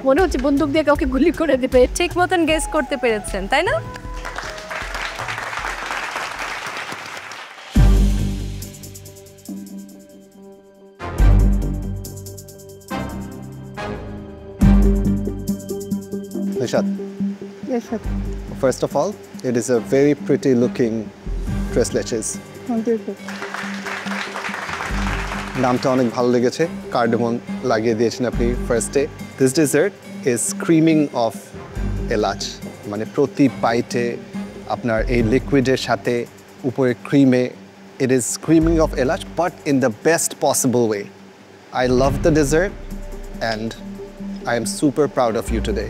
মনে হচ্ছে বন্দুক দিয়ে কাউকে গুলি করে দেবে। ঠিক মতন গেস করতে পেরেছেন, তাই না? Nishad, Yes, sir. first of all, it is a very pretty looking tres leches. Thank you, sir. নামটা অনেক ভালো লেগেছে, কার্ডামন লাগিয়ে দিয়েছেন আপনি ফার্স্টে। This dessert is screaming of elach, মানে প্রতি বাইটে আপনার এই লিকুইডের সাথে উপরে ক্রিমে it is screaming of elach, but in the best possible way. I love the dessert and I am super proud of you today.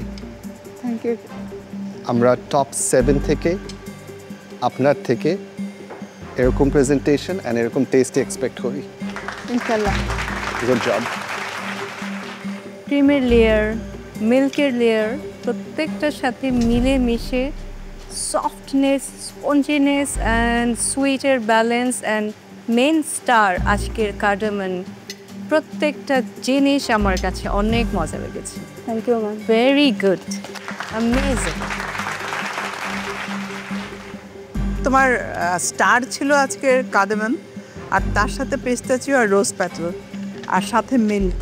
Thank you. আমরা টপ 7 থেকে আপনার থেকে এরকম প্রেজেন্টেশন অ্যান্ড এরকম টেস্ট এক্সপেক্ট করি। Inshallah. Good job. ক্রিমের layer, মিল্কের layer, প্রত্যেকটার সাথে মিলে মিশে সফটনেস, স্পঞ্জিনেস অ্যান্ড সুইটের ব্যালেন্স অ্যান্ড মেন স্টার আজকের কার্ডামন, প্রত্যেকটা জিনিস আমার কাছে অনেক মজা লেগেছে। Thank you ma'am. Very good, amazing. তোমার স্টার ছিল আজকের কাদামন, আর তার সাথে পেস্তাচিও আর রোজ প্যাটেল, আর সাথে মিল্ক,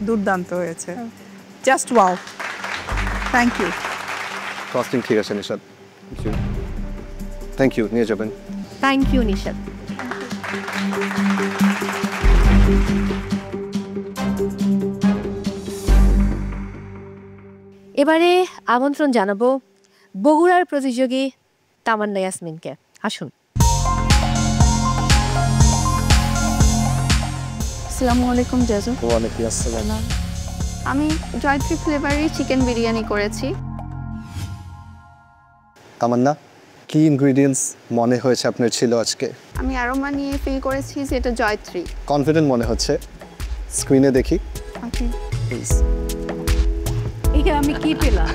দুর্দান্ত হয়েছে। Just wow, thank you. Costing ঠিক আছে নিশাদ, থ্যাংক ইউ, নিয়ে যাবেন। Thank you Nishat. এবারে আমন্ত্রণ জানাবো বগুড়ার প্রতিযোগী তামান্না ইয়াসমিনকে। আসুন। আসসালামু আলাইকুম জাজু। ওয়ালাইকুম আসসালাম। আমি জয়ত্রী ফ্লেভারি চিকেন বিরিয়ানি করেছি। তামান্না, কি ইনগ্রিডিয়েন্টস মনে হয়েছে আপনার ছিল আজকে? আমি অ্যারোমা নিয়ে ফিল করেছি যে এটা জয়ত্রী। কনফিডেন্ট মনে হচ্ছে, স্ক্রিনে দেখি ওকে প্লিজ। এটা আমি কি পেলাম?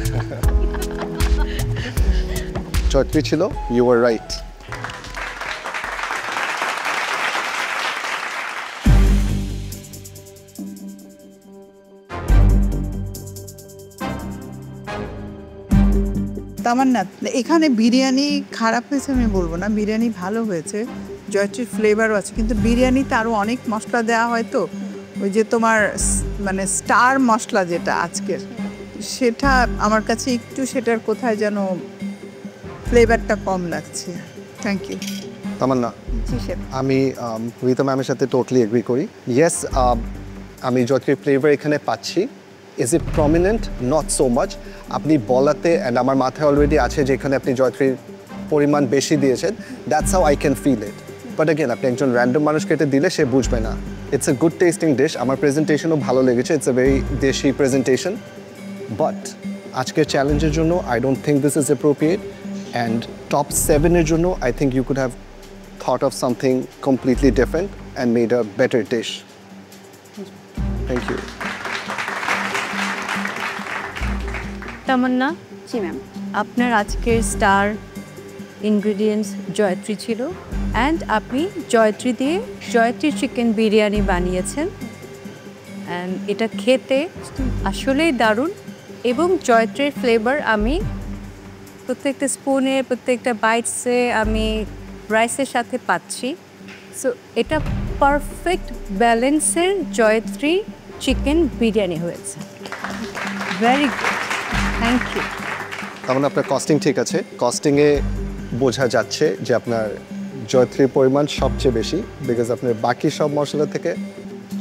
জয়ত্রী ছিল, ইউ আর রাইট। তামান্না, এখানে বিরিয়ানি খারাপ হয়েছে আমি বলবো না, বিরিয়ানি ভালো হয়েছে, জয়ত্রীর ফ্লেভারও আছে, কিন্তু বিরিয়ানিতে আরও অনেক মশলা দেওয়া হয়, তো ওই যে তোমার মানে স্টার মশলা যেটা আজকের, সেটা আমার কাছে একটু সেটার কোথায় যেন ফ্লেভারটা কম লাগছে। থ্যাংক ইউ তামান্না। আমি রিতা ম্যামের সাথে টোটালি এগ্রি করি। ইয়েস, আমি জয়ত্রীর ফ্লেভার এখানে পাচ্ছি। Is it prominent? Not so much. আপনি বলাতে অ্যান্ড আমার মাথায় অলরেডি আছে যে এখানে আপনি জয়ত্রীর পরিমাণ বেশি দিয়েছেন, that's how I can feel it. But again আপনি একজন র্যান্ডম মানুষকে এটা দিলে সে বুঝবে না। It's a good tasting dish. আমার প্রেজেন্টেশনও ভালো লেগেছে, it's a very desi presentation. But আজকের চ্যালেঞ্জের জন্য I don't think this is appropriate, and top 7-এর জন্য I think you could have thought of something completely different and made a better dish. Thank you. Tamanna, জি ম্যাম। আপনার আজকের star ingredients জয়ত্রী ছিল, and আপনি জয়ত্রী দিয়ে জয়ত্রী চিকেন বিরিয়ানি বানিয়েছেন, অ্যান্ড এটা খেতে আসলেই দারুণ, এবং জয়ত্রীর ফ্লেভার আমি প্রত্যেকটা স্পুনে, প্রত্যেকটা বাইটসে আমি রাইসের সাথে পাচ্ছি। সো এটা পারফেক্ট ব্যালেন্সের জয়ত্রী চিকেন বিরিয়ানি হয়েছে। Very good, thank you. তার মানে আপনার কস্টিং ঠিক আছে। কস্টিংয়ে বোঝা যাচ্ছে যে আপনার জয়ত্রীর পরিমাণ সবচেয়ে বেশি, বিকজ আপনার বাকি সব মশলা থেকে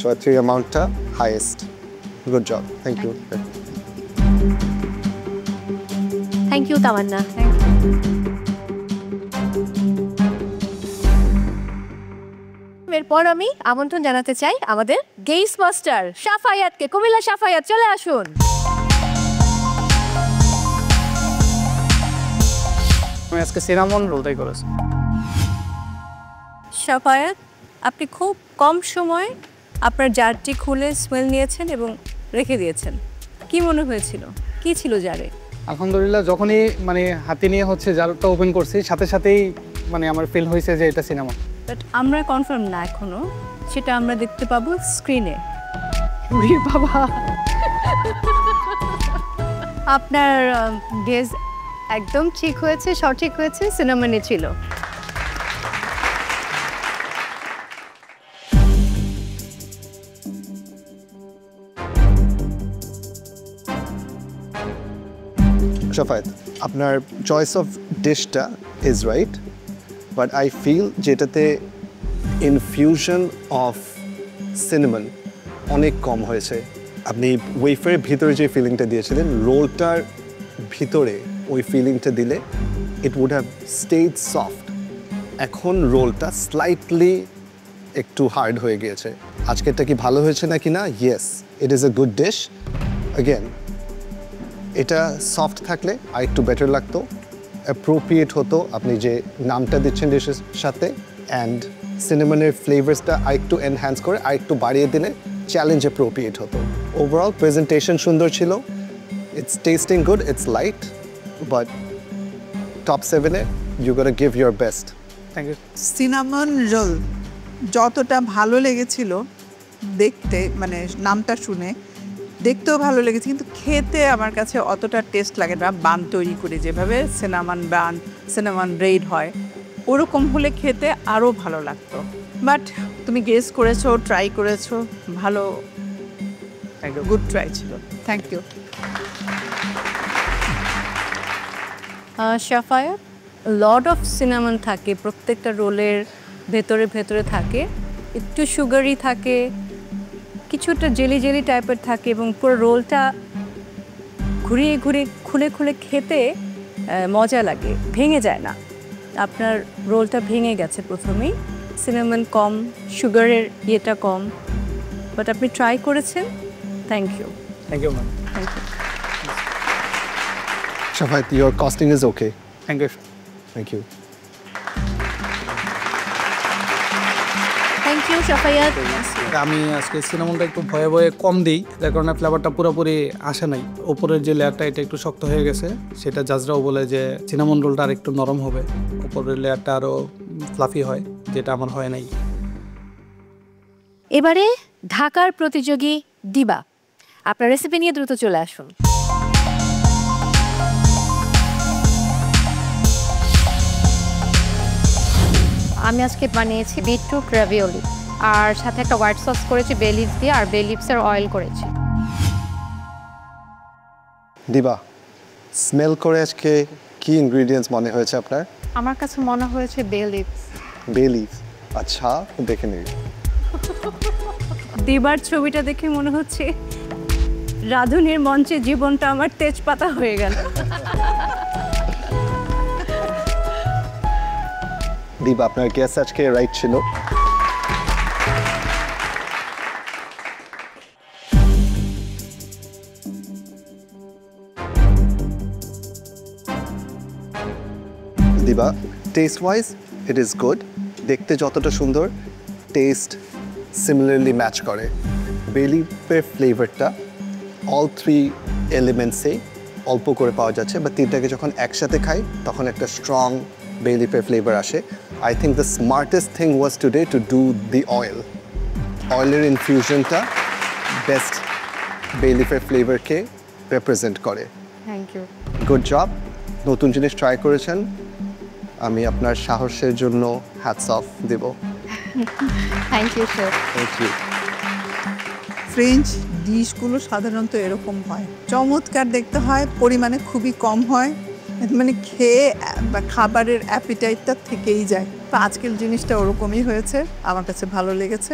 জয়ত্রীর অ্যামাউন্টটা highest. Good job, thank you. Thank you Tamanna. এরপর আমি আমন্ত্রণ জানাতে চাই আমাদের গেইস মাস্টার সাফায়াতকে। কুমিল্লা সাফায়াত, চলে আসুন। আমি আজকে সিনামন রোলটাই করেছি। সাফায়াত, আপনি খুব কম সময় আপনার জারটি খুলে স্মেল নিয়েছেন এবং রেখে দিয়েছেন। কি মনে হয়েছিল, কি ছিল জারে? আলহামদুলিল্লাহ, যখনই মানে হাতে নিয়ে হচ্ছে জারটা ওপেন করছি, সাথে সাথেই মানে আমার ফিল হয়েছে যে এটা সিনেমা। বাট আমরা কনফার্ম না এখনো, সেটা আমরা দেখতে পাবো স্ক্রিনে। বাবা, আপনার গেজ একদম ঠিক হয়েছে, সঠিক হয়েছে, সিনেমানে ছিল। শাফায়াত, আপনার চয়েস অফ ডিশটা is right, but I feel যেটাতে ইনফিউশন অফ সিনেমন অনেক কম হয়েছে। আপনি ওয়েফারের ভিতরে যে ফিলিংটা দিয়েছিলেন, রোলটার ভিতরে ওই ফিলিংটা দিলে it would have stayed soft. এখন রোলটা স্লাইটলি একটু হার্ড হয়ে গিয়েছে। আজকেরটা কি ভালো হয়েছে নাকি না? Yes, it is a good dish. Again, এটা সফট থাকলে আর একটু বেটার লাগতো, অ্যাপ্রোপ্রিয়েট হতো আপনি যে নামটা দিচ্ছেন ডিশের সাথে, অ্যান্ড সিনেমনের ফ্লেভার্সটা আর একটু এনহ্যান্স করে আর একটু বাড়িয়ে দিলে চ্যালেঞ্জ অ্যাপ্রোপ্রিয়েট হতো। ওভারঅল প্রেজেন্টেশন সুন্দর ছিল, it's tasting good, it's light, but top 7-এ you gotta give your best. Thank you. Cinnamon roll যতটা ভালো লেগেছিল দেখতে, মানে নামটা শুনে দেখতেও ভালো লেগেছে, কিন্তু খেতে আমার কাছে অতটা টেস্ট লাগে না। বান তৈরি করে যেভাবে সিনামন বান, সিনামন ব্রেড হয়, ওরকম হলে খেতে আরও ভালো লাগতো। বাট তুমি গেস করেছো, ট্রাই করেছো, ভালো, গুড ট্রাই ছিল। Thank you. Shafayat, lot of cinnamon থাকে প্রত্যেকটা রোলের ভেতরে ভেতরে থাকে, একটু সুগারি থাকে, কিছুটা জেলি জেলি টাইপের থাকে, এবং পুরো রোলটা ঘুরিয়ে ঘুরিয়ে খুলে খুলে খেতে মজা লাগে, ভেঙে যায় না। আপনার রোলটা ভেঙে গেছে প্রথমেই, সিনামন কম, সুগারের ইয়েটা কম, বাট আপনি ট্রাই করেছেন। Thank you. Thank you ma'am. Thank you. Shafayat, your costing is okay. Thank you. Thank you. Thank you Shafayat. আমি আজকে সিনামনটা একটু ভয়ে ভয়ে কম দিই, যার কারণে ফ্লেভারটা পুরোপুরি আসে নাই। উপরের যে লেয়ারটা এটা একটু শক্ত হয়ে গেছে, সেটা জাজরাও বলে যে সিনামন রোলটা আর একটু নরম হবে, উপরের লেয়ারটা আরও ফ্লাফি হয়, যেটা আমার হয় নাই। এবারে ঢাকার প্রতিযোগী দিবা, আপনার রেসিপি নিয়ে দ্রুত চলে আসুন। আমি আজকে বানিয়েছি বিটরুট রাভিওলি, আর সাথে একটা হোয়াইট সস করেছি বে লিভস দিয়ে, আর বে লিভসের অয়েল করেছি। দিবা, স্মেল করে আজকে কি ইনগ্রেডিয়েন্টস মনে হয়েছে আপনার? আমার কাছে মনে হয়েছে বে লিভস। বে লিভ, আচ্ছা দেখে নিই। দিবার ছবিটা দেখে মনে হচ্ছে রাধুনির মঞ্চে জীবনটা আমার তেজপাতা হয়ে গেল। দিবা, আপনার গেস আজকে রাইট ছিল। দিবা, taste wise it is good, দেখতে যতটা সুন্দর, টেস্ট সিমিলারলি ম্যাচ করে। বে লিফের ফ্লেভারটা অল থ্রি এলিমেন্টসেই অল্প করে পাওয়া যাচ্ছে, বা তিনটাকে যখন একসাথে খাই তখন একটা স্ট্রং বে লিফের ফ্লেভার আসে। I think the smartest thing was today to do the oil. Oiler infusionটা best bay leaf ফ্লেভারকে represent করে। Thank you. গুড জব, নতুন জিনিস ট্রাই করেছেন, আমি আপনার সাহসের জন্য হ্যাটস অফ দেব। Thank you sir. Thank you. French ডিশগুলো সাধারণত এরকম হয়, চমৎকার দেখতে হয়, পরিমাণে খুবই কম হয়, মানে খেয়ে খাবারের অ্যাপিটাইটটা থেকেই যায়। তো আজকের জিনিসটা ওরকমই হয়েছে, আমার কাছে ভালো লেগেছে।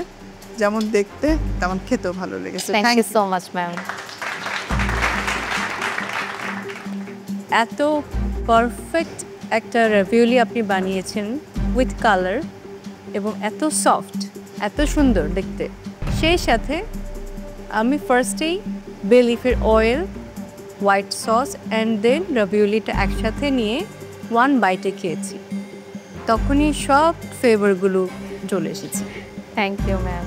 যেমন দেখতে তেমন খেতেও ভালো লেগেছে। Thank you so much ma'am. এত পারফেক্ট একটা রেভিউলি আপনি বানিয়েছেন উইথ কালার এবং এত সফট, এত সুন্দর দেখতে। সেই সাথে আমি ফার্স্টেই বে লিফের oil, white sauce and then রেভিউলিটা একসাথে নিয়ে 1 বাইটে খেয়েছি, তখনই সব ফ্লেভারগুলো চলে এসেছে। Thank you ma'am,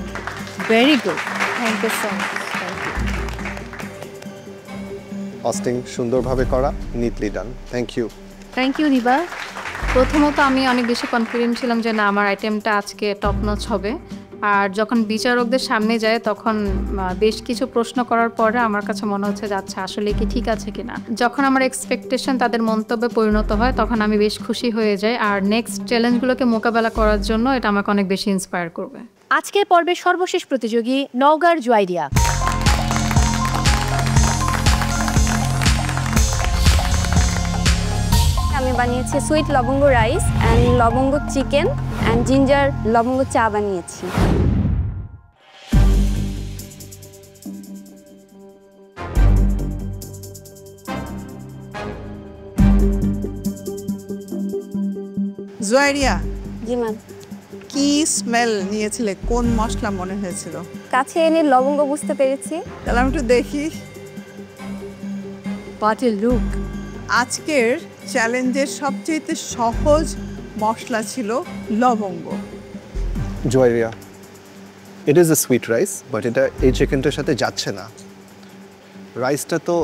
very good, thank you so much. Costing সুন্দরভাবে করা, neatly done, thank you. Thank you Diba. প্রথমত আমি অনেক বেশি কনফিডেন্ট ছিলাম যে না আমার আইটেমটা আজকে টপ নচ হবে। আর যখন বিচারকদের সামনে যায় তখন বেশ কিছু প্রশ্ন করার পরে আমার কাছে মনে হচ্ছে যে আচ্ছা আসলে কি ঠিক আছে কিনা। যখন আমার এক্সপেকটেশন তাদের মন্তব্যে পরিণত হয় তখন আমি বেশ খুশি হয়ে যাই। আর নেক্সট চ্যালেঞ্জগুলোকে মোকাবেলা করার জন্য এটা আমাকে অনেক বেশি ইন্সপায়ার করবে। আজকের পর্বের সর্বশেষ প্রতিযোগী নওগাঁর জুয়াইরিয়া। আমি বানিয়েছি সুইট লবঙ্গ রাইস অ্যান্ড লবঙ্গ চিকেন অ্যান্ড জিঞ্জার লবঙ্গ চা বানিয়েছি। জুয়াইরিয়া, জি ম্যাম। কি স্মেল নিয়েছিলে? কোন মশলা মনে হয়েছিল? কাছে এনে লবঙ্গ বুঝতে পেরেছি। তাহলে আমি একটু দেখি। What a look! আজকের চ্যালেঞ্জের সবচেয়ে সহজ মশলা ছিল লবঙ্গ। Juairia, it is a sweet rice, but এটা এই চিকেনটার সাথে যাচ্ছে না। রাইসটা তো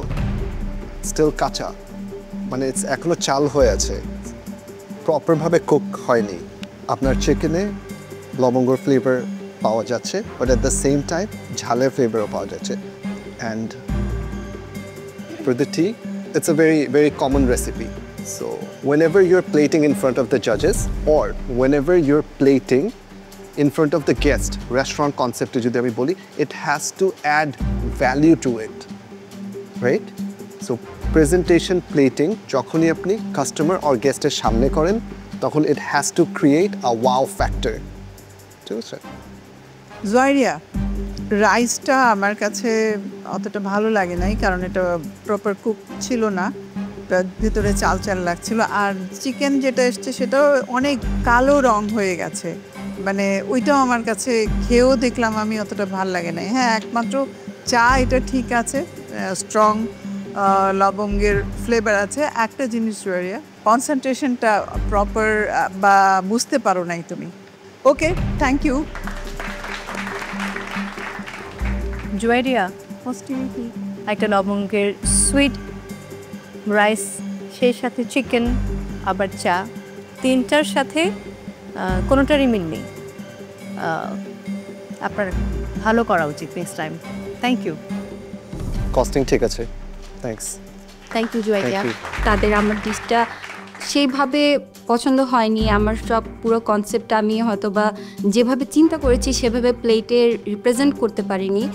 স্টিল কাঁচা, মানে এখনো চাল হয়ে আছে, প্রপারভাবে কুক হয়নি। আপনার চিকেনে লবঙ্গর ফ্লেভার পাওয়া যাচ্ছে, but at the same time ঝালের ফ্লেভারও পাওয়া যাচ্ছে। And for the T, it's a very common recipe. So whenever you're plating in front of the judges or whenever you're plating in front of the guest, restaurant concept jodi ami boli, it has to add value to it, right? So presentation plating jokhoni apni customer or guest er samne koren tokhon it has to create a wow factor. ঠিক আছে? জুয়াইরিয়া, রাইসটা আমার কাছে অতটা ভালো লাগে নাই, কারণ এটা প্রপার কুক ছিল না, ভিতরে চাল চাল লাগছিল। আর চিকেন যেটা এসছে সেটাও অনেক কালো রং হয়ে গেছে, মানে ওইটাও আমার কাছে খেয়েও দেখলাম আমি অতটা ভালো লাগে নাই। হ্যাঁ, একমাত্র চা এটা ঠিক আছে, স্ট্রং লবঙ্গের ফ্লেভার আছে। একটা জিনিস জুয়াইরিয়া, কনসেন্ট্রেশনটা প্রপার বা বুঝতে পারো নাই তুমি। ওকে, থ্যাংক ইউ। জুয়াইরিয়া, একটা লবঙ্গের সুইট রাইস, সেই সাথে চিকেন, আবার চা, তিনটার সাথে কোনোটারই মিল নেই। আপনার ভালো করা উচিত next time. Thank you. Costing ঠিক আছে, থ্যাঙ্কস। Thank you Juairia. তাদের আমার ডিশটা সেইভাবে পছন্দ হয়নি। আমার সব পুরো কনসেপ্টটা আমি হয়তো বা যেভাবে চিন্তা করেছি সেভাবে প্লেটে রিপ্রেজেন্ট করতে পারিনি।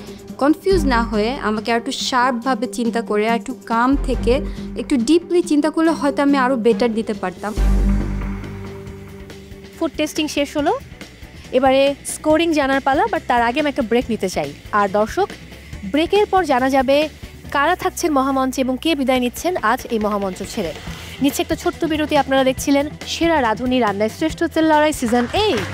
কনফিউজ না হয়ে আমাকে আর একটু শার্পভাবে চিন্তা করে আর একটু কাম থেকে একটু ডিপলি চিন্তা করলে হয়তো আমি আরও বেটার দিতে পারতাম। ফুড টেস্টিং শেষ হলো, এবারে স্কোরিং জানার পালা, বাট তার আগে আমি একটা ব্রেক নিতে চাই। আর দর্শক, ব্রেকের পর জানা যাবে কারা থাকছেন মহামঞ্চে এবং কে বিদায় নিচ্ছেন আজ এই মহামঞ্চ ছেড়ে। নিচ্ছে একটা ছোট্ট বিরতি। আপনারা দেখছিলেন সেরা রাঁধুনি রান্নায় শ্রেষ্ঠত্বের লড়াই সিজন 8।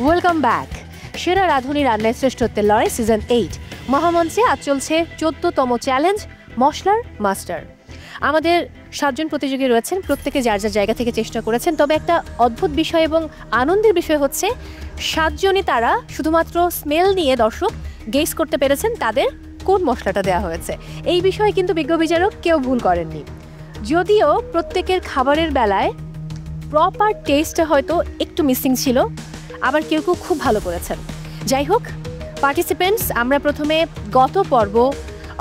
Welcome back. সেরা রাঁধুনি রান্নায় শ্রেষ্ঠত্বের লড়াই সিজন 8 মহামঞ্চে আজ চলছে 14তম চ্যালেঞ্জ মশলার মাস্টার। আমাদের 7 জন প্রতিযোগী রয়েছেন, প্রত্যেকে যার যার জায়গা থেকে চেষ্টা করেছেন। তবে একটা অদ্ভুত বিষয় এবং আনন্দের বিষয় হচ্ছে 7 জনই তারা শুধুমাত্র স্মেল নিয়ে দর্শক গেস করতে পেরেছেন তাদের কোন মশলাটা দেওয়া হয়েছে। এই বিষয়ে কিন্তু বিজ্ঞ বিচারক কেউ ভুল করেননি, যদিও প্রত্যেকের খাবারের বেলায় প্রপার টেস্টটা হয়তো একটু মিসিং ছিল, আবার কেউ কেউ খুব ভালো করেছেন। যাই হোক পার্টিসিপেন্টস, আমরা প্রথমে গত পর্ব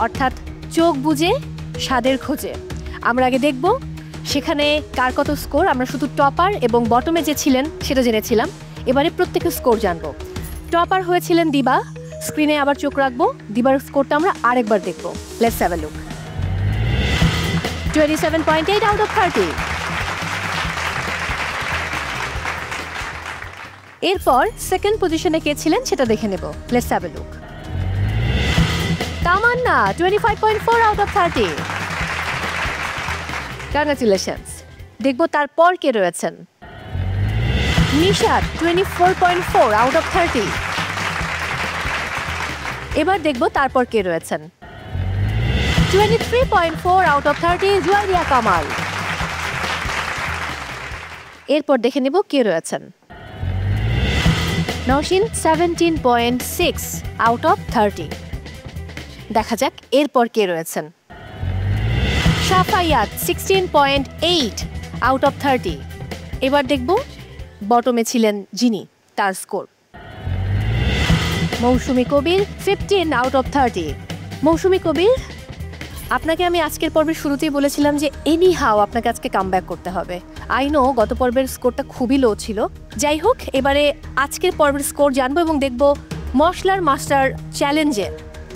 অর্থাৎ চোখ বুজে স্বাদের খোঁজে আমরা আগে দেখব সেখানে কার কত স্কোর। আমরা শুধু টপার এবং বটমে যে ছিলেন সেটা জেনেছিলাম, এবারে প্রত্যেকের স্কোর জানবো। টপার হয়েছিলেন দিবা, স্ক্রিনে আবার চোখ রাখবো, দিবার স্কোরটা আমরা আরেকবার দেখবো। Let's have a look. 27.8 out of 30। এরপর সেকেন্ড পজিশনে কে ছিলেন সেটা দেখে নেব। Let's have a look. Tamanna 25.4 out of 30। Congratulations. দেখব তারপর কে রয়েছেন। Nishat 24.4 out of 30। এবার দেখব তারপর কে রয়েছেন। 23.4 আউট অফ 30 জুয়ারিয়া কামাল। এরপর দেখে নেব কে রয়েছেন। Naushin 17.6 out of 30। দেখা যাক এরপর কে রয়েছেন। Shafayat 16.8 out of 30। এবার দেখব বটমে ছিলেন যিনি, তার score. Moushumi Kabir 15 out of 30। Moushumi Kabir, আপনাকে আমি আজকের পর্বের শুরুতেই বলেছিলাম যে এনি হাও আপনাকে আজকে কামব্যাক করতে হবে। আই নো গত পর্বের স্কোরটা খুবই লো ছিল। যাই হোক, এবারে আজকের পর্বের স্কোর জানবো এবং দেখব মশলার মাস্টার চ্যালেঞ্জে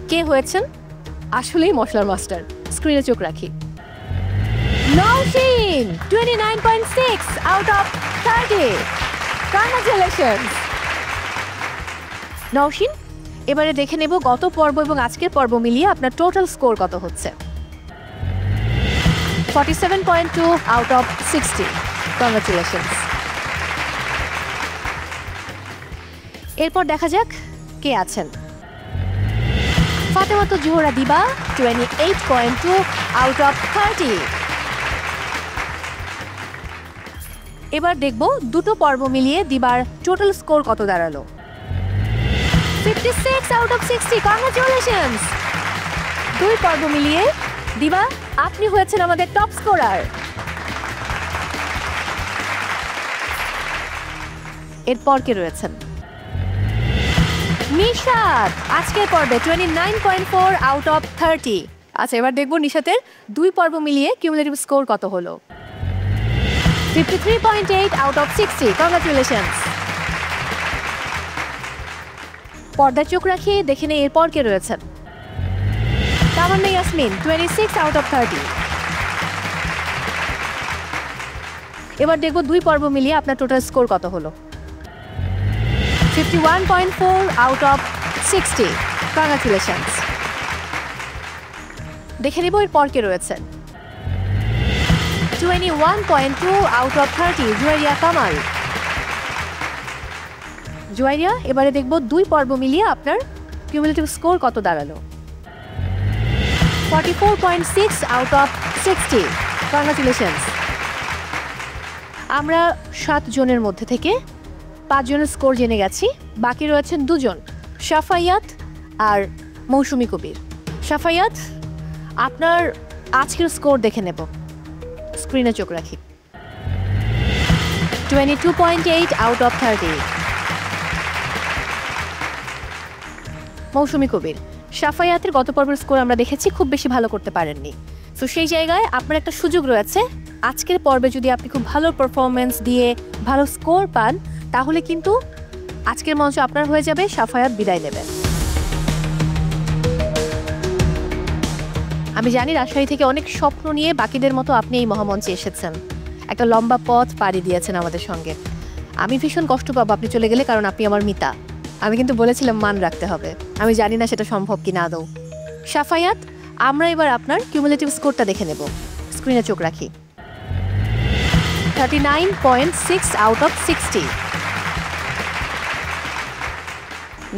কে হয়েছেন আসলেই মশলার মাস্টার। স্ক্রিনে চোখ রাখি। Nowshin 29.6 out of 30। Congratulations Nowshin. এবারে দেখে নেব গত পর্ব এবং আজকের পর্ব মিলিয়ে আপনার টোটাল স্কোর কত হচ্ছে। 47.2 আউট অফ 60। কংগ্রাচুলেশনস। এরপর দেখা যাক কে আছেন। ফাতেমাতুল জোহরা দিবা 28.2 আউট অফ 30। এবার দেখব দুটো পর্ব মিলিয়ে দিবার টোটাল স্কোর কত দাঁড়ালো। 56 আউট অফ 60। কংগ্রাচুলেশনস। দুই পর্ব মিলিয়ে দিবা আপনি হয়েছেন আমাদের টপ স্কোরার। এরপর কে রয়েছেন। নিশাত আজকের পর্বে 29.4 আউট অফ 30। আচ্ছা, এবার দেখব নিশাতের দুই পর্ব মিলিয়ে কিউমুলেটিভ স্কোর কত হলো। 53.8 আউট অফ 60। কংগ্রাচুলেশনস। পর্দায় চোখ রাখিয়ে দেখে নেই এরপর কে রয়েছেন। তামান্না ইয়াসমিন 26 আউট অফ 30। এবার দেখব দুই পর্ব মিলিয়ে আপনার টোটাল স্কোর কত হলো। 51.4 আউট অফ 60। কংগ্রাচুলেশনস। দেখে নেব এরপর কে রয়েছেন। 21.2 আউট অফ 30 জুয়ারিয়া কামাল। জুয়ারিয়া, এবারে দেখব দুই পর্ব মিলিয়ে আপনার কিউমুলেটিভ স্কোর কত দাঁড়ালো। 44.6 আউট অফ 60। কংগ্রাচুলেশনস। আমরা 7 জনের মধ্যে থেকে 5 জনের স্কোর জেনে গেছি, বাকি রয়েছেন দুজন, শাফায়াত আর মৌসুমী কবির। শাফায়াত, আপনার আজকের স্কোর দেখে নেব। স্ক্রিনে চোখ রাখি। 22.8 আউট অফ 30। মৌসুমী কবির, শাফায়াতের গত পর্বের স্কোর আমরা দেখেছি খুব বেশি ভালো করতে পারেননি। তো সেই জায়গায় আপনার একটা সুযোগ রয়েছে। আজকের পর্বে যদি আপনি খুব ভালো পারফরমেন্স দিয়ে ভালো স্কোর পান তাহলে কিন্তু আজকের মঞ্চ আপনার হয়ে যাবে, শাফায়াত বিদায় নেবেন। আমি জানি রাজশাহী থেকে অনেক স্বপ্ন নিয়ে বাকিদের মতো আপনি এই মহামঞ্চে এসেছেন, একটা লম্বা পথ পাড়ি দিয়েছেন আমাদের সঙ্গে। আমি ভীষণ কষ্ট পাবো আপনি চলে গেলে, কারণ আপনি আমার মিতা। আমি কিন্তু বলেছিলাম মান রাখতে হবে, আমি জানি না সেটা সম্ভব কি না আদৌ। শাফায়াত, আমরা এবার আপনার কিউমুলেটিভ স্কোরটা দেখে নেব। স্ক্রিনে চোখ রাখি। 39.6 out of 60।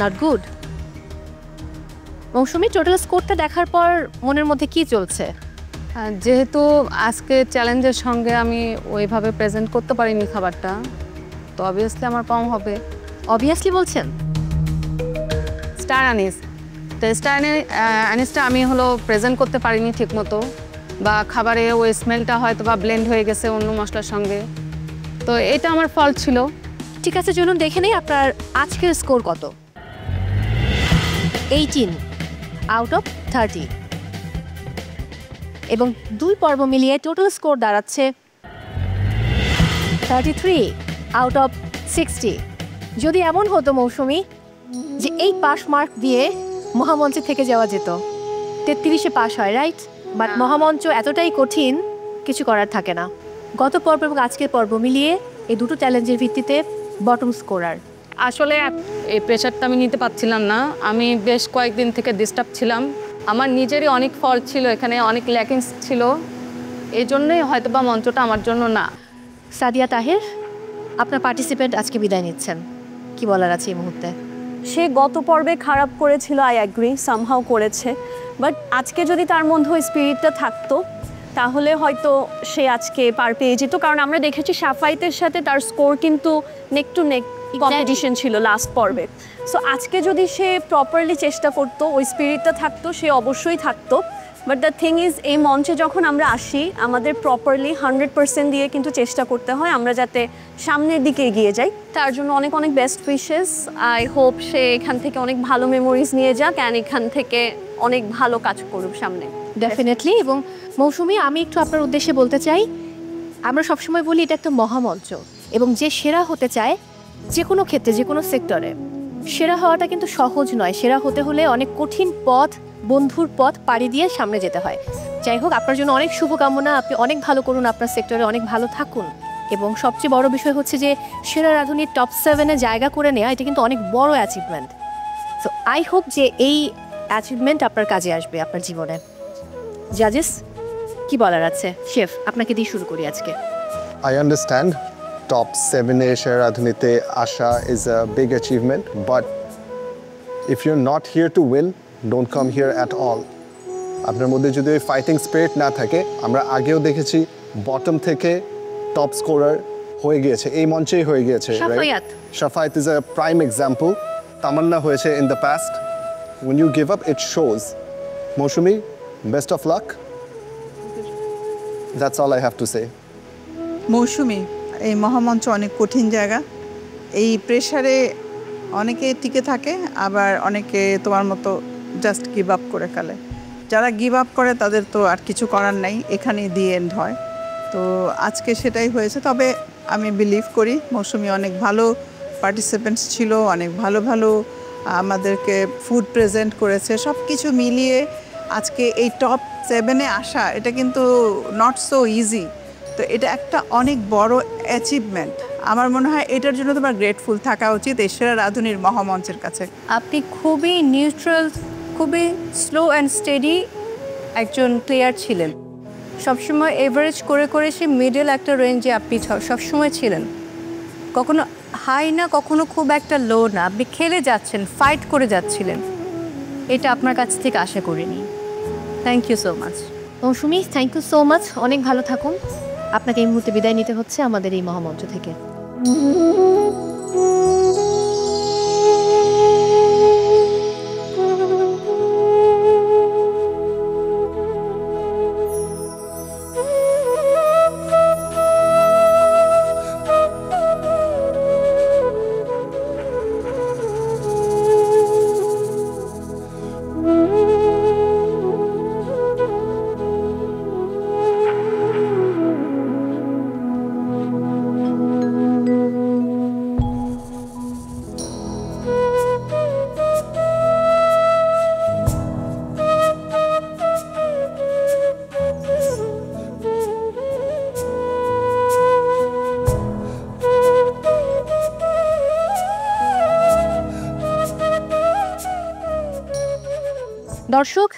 Not good. Moushumi, total স্কোরটা দেখার পর মনের মধ্যে কি চলছে? যেহেতু আজকে চ্যালেঞ্জের সঙ্গে আমি ওইভাবে প্রেজেন্ট করতে পারিনি খাবারটা, তো অবভিয়াসলি আমার কম হবে। অবভিয়াসলি বলছেন? স্টার আনিস, তো স্টার আনিসটা আমি হলো প্রেজেন্ট করতে পারিনি ঠিকমতো, বা খাবারে ওই স্মেলটা হয়তো বা ব্লেন্ড হয়ে গেছে অন্য মশলার সঙ্গে, তো এটা আমার ফল্ট ছিল। ঠিক আছে, চলুন দেখে নেই আপনার আজকের স্কোর কত। 18 আউট অফ 30। এবং 2 পর্ব মিলিয়ে টোটাল স্কোর দাঁড়াচ্ছে 33 আউট অফ 60। যদি এমন হতো মৌসুমি যে এই পাস মার্ক দিয়ে মহামঞ্চে থেকে যাওয়া যেত, 33-এ পাস হয়, রাইট? বাট মহামঞ্চ এতটাই কঠিন, কিছু করার থাকে না। গত পর্ব এবং আজকের পর্ব মিলিয়ে এই দুটো চ্যালেঞ্জের ভিত্তিতে বটম স্কোরার। আসলে এই প্রেশারটা আমি নিতে পারছিলাম না। আমি বেশ কয়েকদিন থেকে ডিস্টার্ব ছিলাম। আমার নিজেরই অনেক ফল্ট ছিল, এখানে অনেক ল্যাকিংস ছিল, এই জন্যই হয়তো বা মঞ্চটা আমার জন্য না। সাদিয়া তাহের, আপনার পার্টিসিপেন্ট আজকে বিদায় নিচ্ছেন, কি বলার আছে এই মুহূর্তে? সে গত পর্বে খারাপ করেছিল, আই অ্যাগ্রি, সামহাও করেছে, বাট আজকে যদি তার মধ্যে ওই স্পিরিটটা থাকতো তাহলে হয়তো সে আজকে পার পেয়ে যেত। কারণ আমরা দেখেছি সাফাইতের সাথে তার স্কোর কিন্তু নেক টু নেক কম্পিটিশন ছিল লাস্ট পর্বে। সো আজকে যদি সে প্রপারলি চেষ্টা করতো, ওই স্পিরিটটা থাকতো, সে অবশ্যই থাকতো। বাট দ্য থিং ইজ, এই মঞ্চে যখন আমরা আসি আমাদের প্রপারলি 100% দিয়ে কিন্তু চেষ্টা করতে হয় আমরা যাতে সামনের দিকে এগিয়ে যাই। তার জন্য অনেক অনেক বেস্ট উইশেস। আই হোপ সে এখান থেকে অনেক ভালো মেমোরিজ নিয়ে যাক অ্যান্ড এখান থেকে অনেক ভালো কাজ করুক সামনে। ডেফিনেটলি। এবং মৌসুমি, আমি একটু আপনার উদ্দেশ্যে বলতে চাই, আমরা সবসময় বলি এটা একটা মহামঞ্চ, এবং যে সেরা হতে চায় যে কোনো ক্ষেত্রে, যে কোনো সেক্টরে, সেরা হওয়াটা কিন্তু সহজ নয়। সেরা হতে হলে অনেক কঠিন পথ, বন্ধুর পথ পাড়ি দিয়ে সামনে যেতে হয়। যাই হোক, আপনার জন্য অনেক শুভকামনা, আপনি অনেক ভালো করুন, আপনার সেক্টরে অনেক ভালো থাকুন। এবং সবচেয়ে বড় বিষয় হচ্ছে যে সেরা রাঁধুনির টপ 7-এ জায়গা করে নেওয়া, এটা কিন্তু অনেক বড় অ্যাচিভমেন্ট। সো আই হোপ যে এই অ্যাচিভমেন্ট আপনার কাজে আসবে আপনার জীবনে। জাজেস, কি বলার আছে? শেফ, আপনাকে দিয়ে শুরু করি আজকে। I understand top 7-এ সেরা রাঁধুনিতে আসা is a big achievement, but if you're not here to win, don't come here at all. আপনার মধ্যে যদি ওই ফাইটিং স্পিরিট না থাকে, আমরা আগেও দেখেছি বটম থেকে টপ স্কোরার হয়ে গিয়েছে, এই মঞ্চেই হয়ে গিয়েছে। Shafayat is a prime example. তামান্না হয়েছে in the past. When you give up, it shows. Mousumi, best of luck. That's all I have to say. মৌসুমি, এই মহামঞ্চ অনেক কঠিন জায়গা। এই প্রেশারে অনেকে টিকে থাকে, আবার অনেকে তোমার মতো জাস্ট গিভ আপ করে ফেলে। যারা গিভ আপ করে তাদের তো আর কিছু করার নাই, এখানেই দি এন্ড হয়। তো আজকে সেটাই হয়েছে। তবে আমি বিলিভ করি মৌসুমি অনেক ভালো পার্টিসিপেন্টস ছিল, অনেক ভালো ভালো আমাদেরকে ফুড প্রেজেন্ট করেছে। সব কিছু মিলিয়ে আজকে এই টপ 7-এ আসা, এটা কিন্তু নট সো ইজি। তো এটা একটা অনেক বড় অ্যাচিভমেন্ট। আমার মনে হয় এটার জন্য তোমার গ্রেটফুল থাকা উচিত এই সেরা রাঁধুনির মহামঞ্চের কাছে। আপনি খুবই নিউট্রাল, খুবই স্লো অ্যান্ড স্টেডি একজন প্লেয়ার ছিলেন। সবসময় এভারেজ করে করে সে মিডল একটা রেঞ্জে আপনি সবসময় ছিলেন, কখনো হাই না, কখনো খুব একটা লো না। আপনি খেলে যাচ্ছেন, ফাইট করে যাচ্ছিলেন, এটা আপনার কাছ থেকে আশা করিনি। Thank you so much Moushumi, thank you so much. অনেক ভালো থাকুন। আপনাকে এই মুহূর্তে বিদায় নিতে হচ্ছে আমাদের এই মহামঞ্চ থেকে। দর্শক,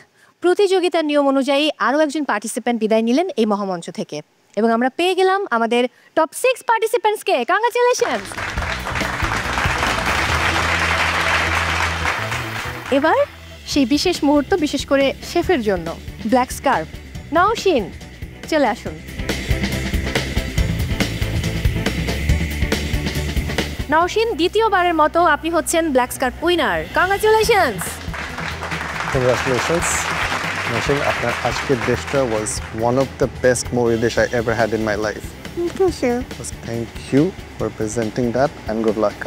প্রতিযোগিতার নিয়ম অনুযায়ী আরও একজন পার্টিসিপেন্ট বিদায় নিলেন এই মহামঞ্চ থেকে, এবং আমরা পেয়ে গেলাম আমাদের টপ 6 পার্টিসিপেন্টসকে। কংগ্রাচুলেশনস। এবার সেই বিশেষ মুহূর্ত, বিশেষ করে শেফের জন্য ব্ল্যাক স্কার্ফ। নওশিন, চলে আসুন। নওশিন, দ্বিতীয়বারের মতো আপনি হচ্ছেন black scarf winner. Congratulations. Congratulations. Nosheen, আপনার আজকের ডিশটা was one of the best Mori dish I ever had in my life. Thank you. Thank you for presenting that and good luck.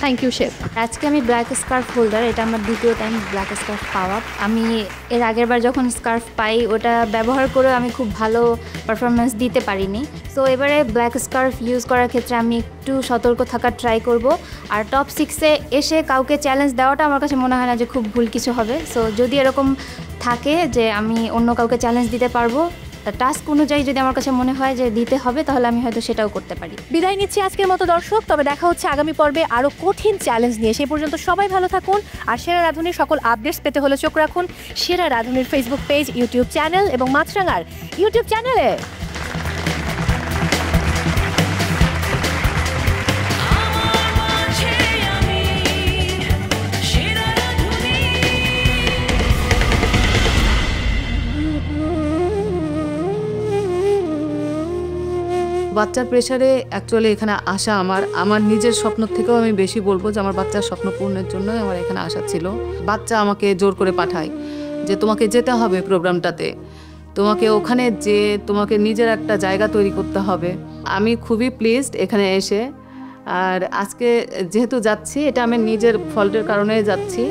Thank you chef. আজকে আমি black scarf holder, এটা আমার দ্বিতীয় time black scarf পাওয়া। আমি এর আগের বার যখন স্কার্ফ পাই ওটা ব্যবহার করে আমি খুব ভালো পারফরমেন্স দিতে পারিনি। সো এবারে ব্ল্যাক স্কার্ফ ইউজ করার ক্ষেত্রে আমি একটু সতর্ক থাকার ট্রাই করব। আর টপ 6-এ এসে কাউকে চ্যালেঞ্জ দেওয়াটা আমার কাছে মনে হয় না যে খুব ভুল কিছু হবে। সো যদি এরকম থাকে যে আমি অন্য কাউকে চ্যালেঞ্জ দিতে পারবো, টাস্ক অনুযায়ী যদি আমার কাছে মনে হয় যে দিতে হবে, তাহলে আমি হয়তো সেটাও করতে পারি। বিদায় নিচ্ছি আজকের মতো দর্শক, তবে দেখা হচ্ছে আগামী পর্বে আরও কঠিন চ্যালেঞ্জ নিয়ে। সেই পর্যন্ত সবাই ভালো থাকুন, আর সেরা রাঁধুনির সকল আপডেটস পেতে হলে চোখ রাখুন সেরা রাঁধুনির ফেসবুক পেজ, ইউটিউব চ্যানেল এবং মাছরাঙার ইউটিউব চ্যানেলে। বাচ্চার প্রেশারে অ্যাকচুয়ালি এখানে আসা আমার নিজের স্বপ্ন থেকেও আমি বেশি বলবো যে আমার বাচ্চার স্বপ্ন পূরণের জন্যই আমার এখানে আসা ছিল। বাচ্চা আমাকে জোর করে পাঠায় যে তোমাকে যেতে হবে প্রোগ্রামটাতে, তোমাকে ওখানে যে তোমাকে নিজের একটা জায়গা তৈরি করতে হবে। আমি খুবই প্লিজড এখানে এসে। আর আজকে যেহেতু যাচ্ছি, এটা আমি নিজের ফল্টের কারণে যাচ্ছি।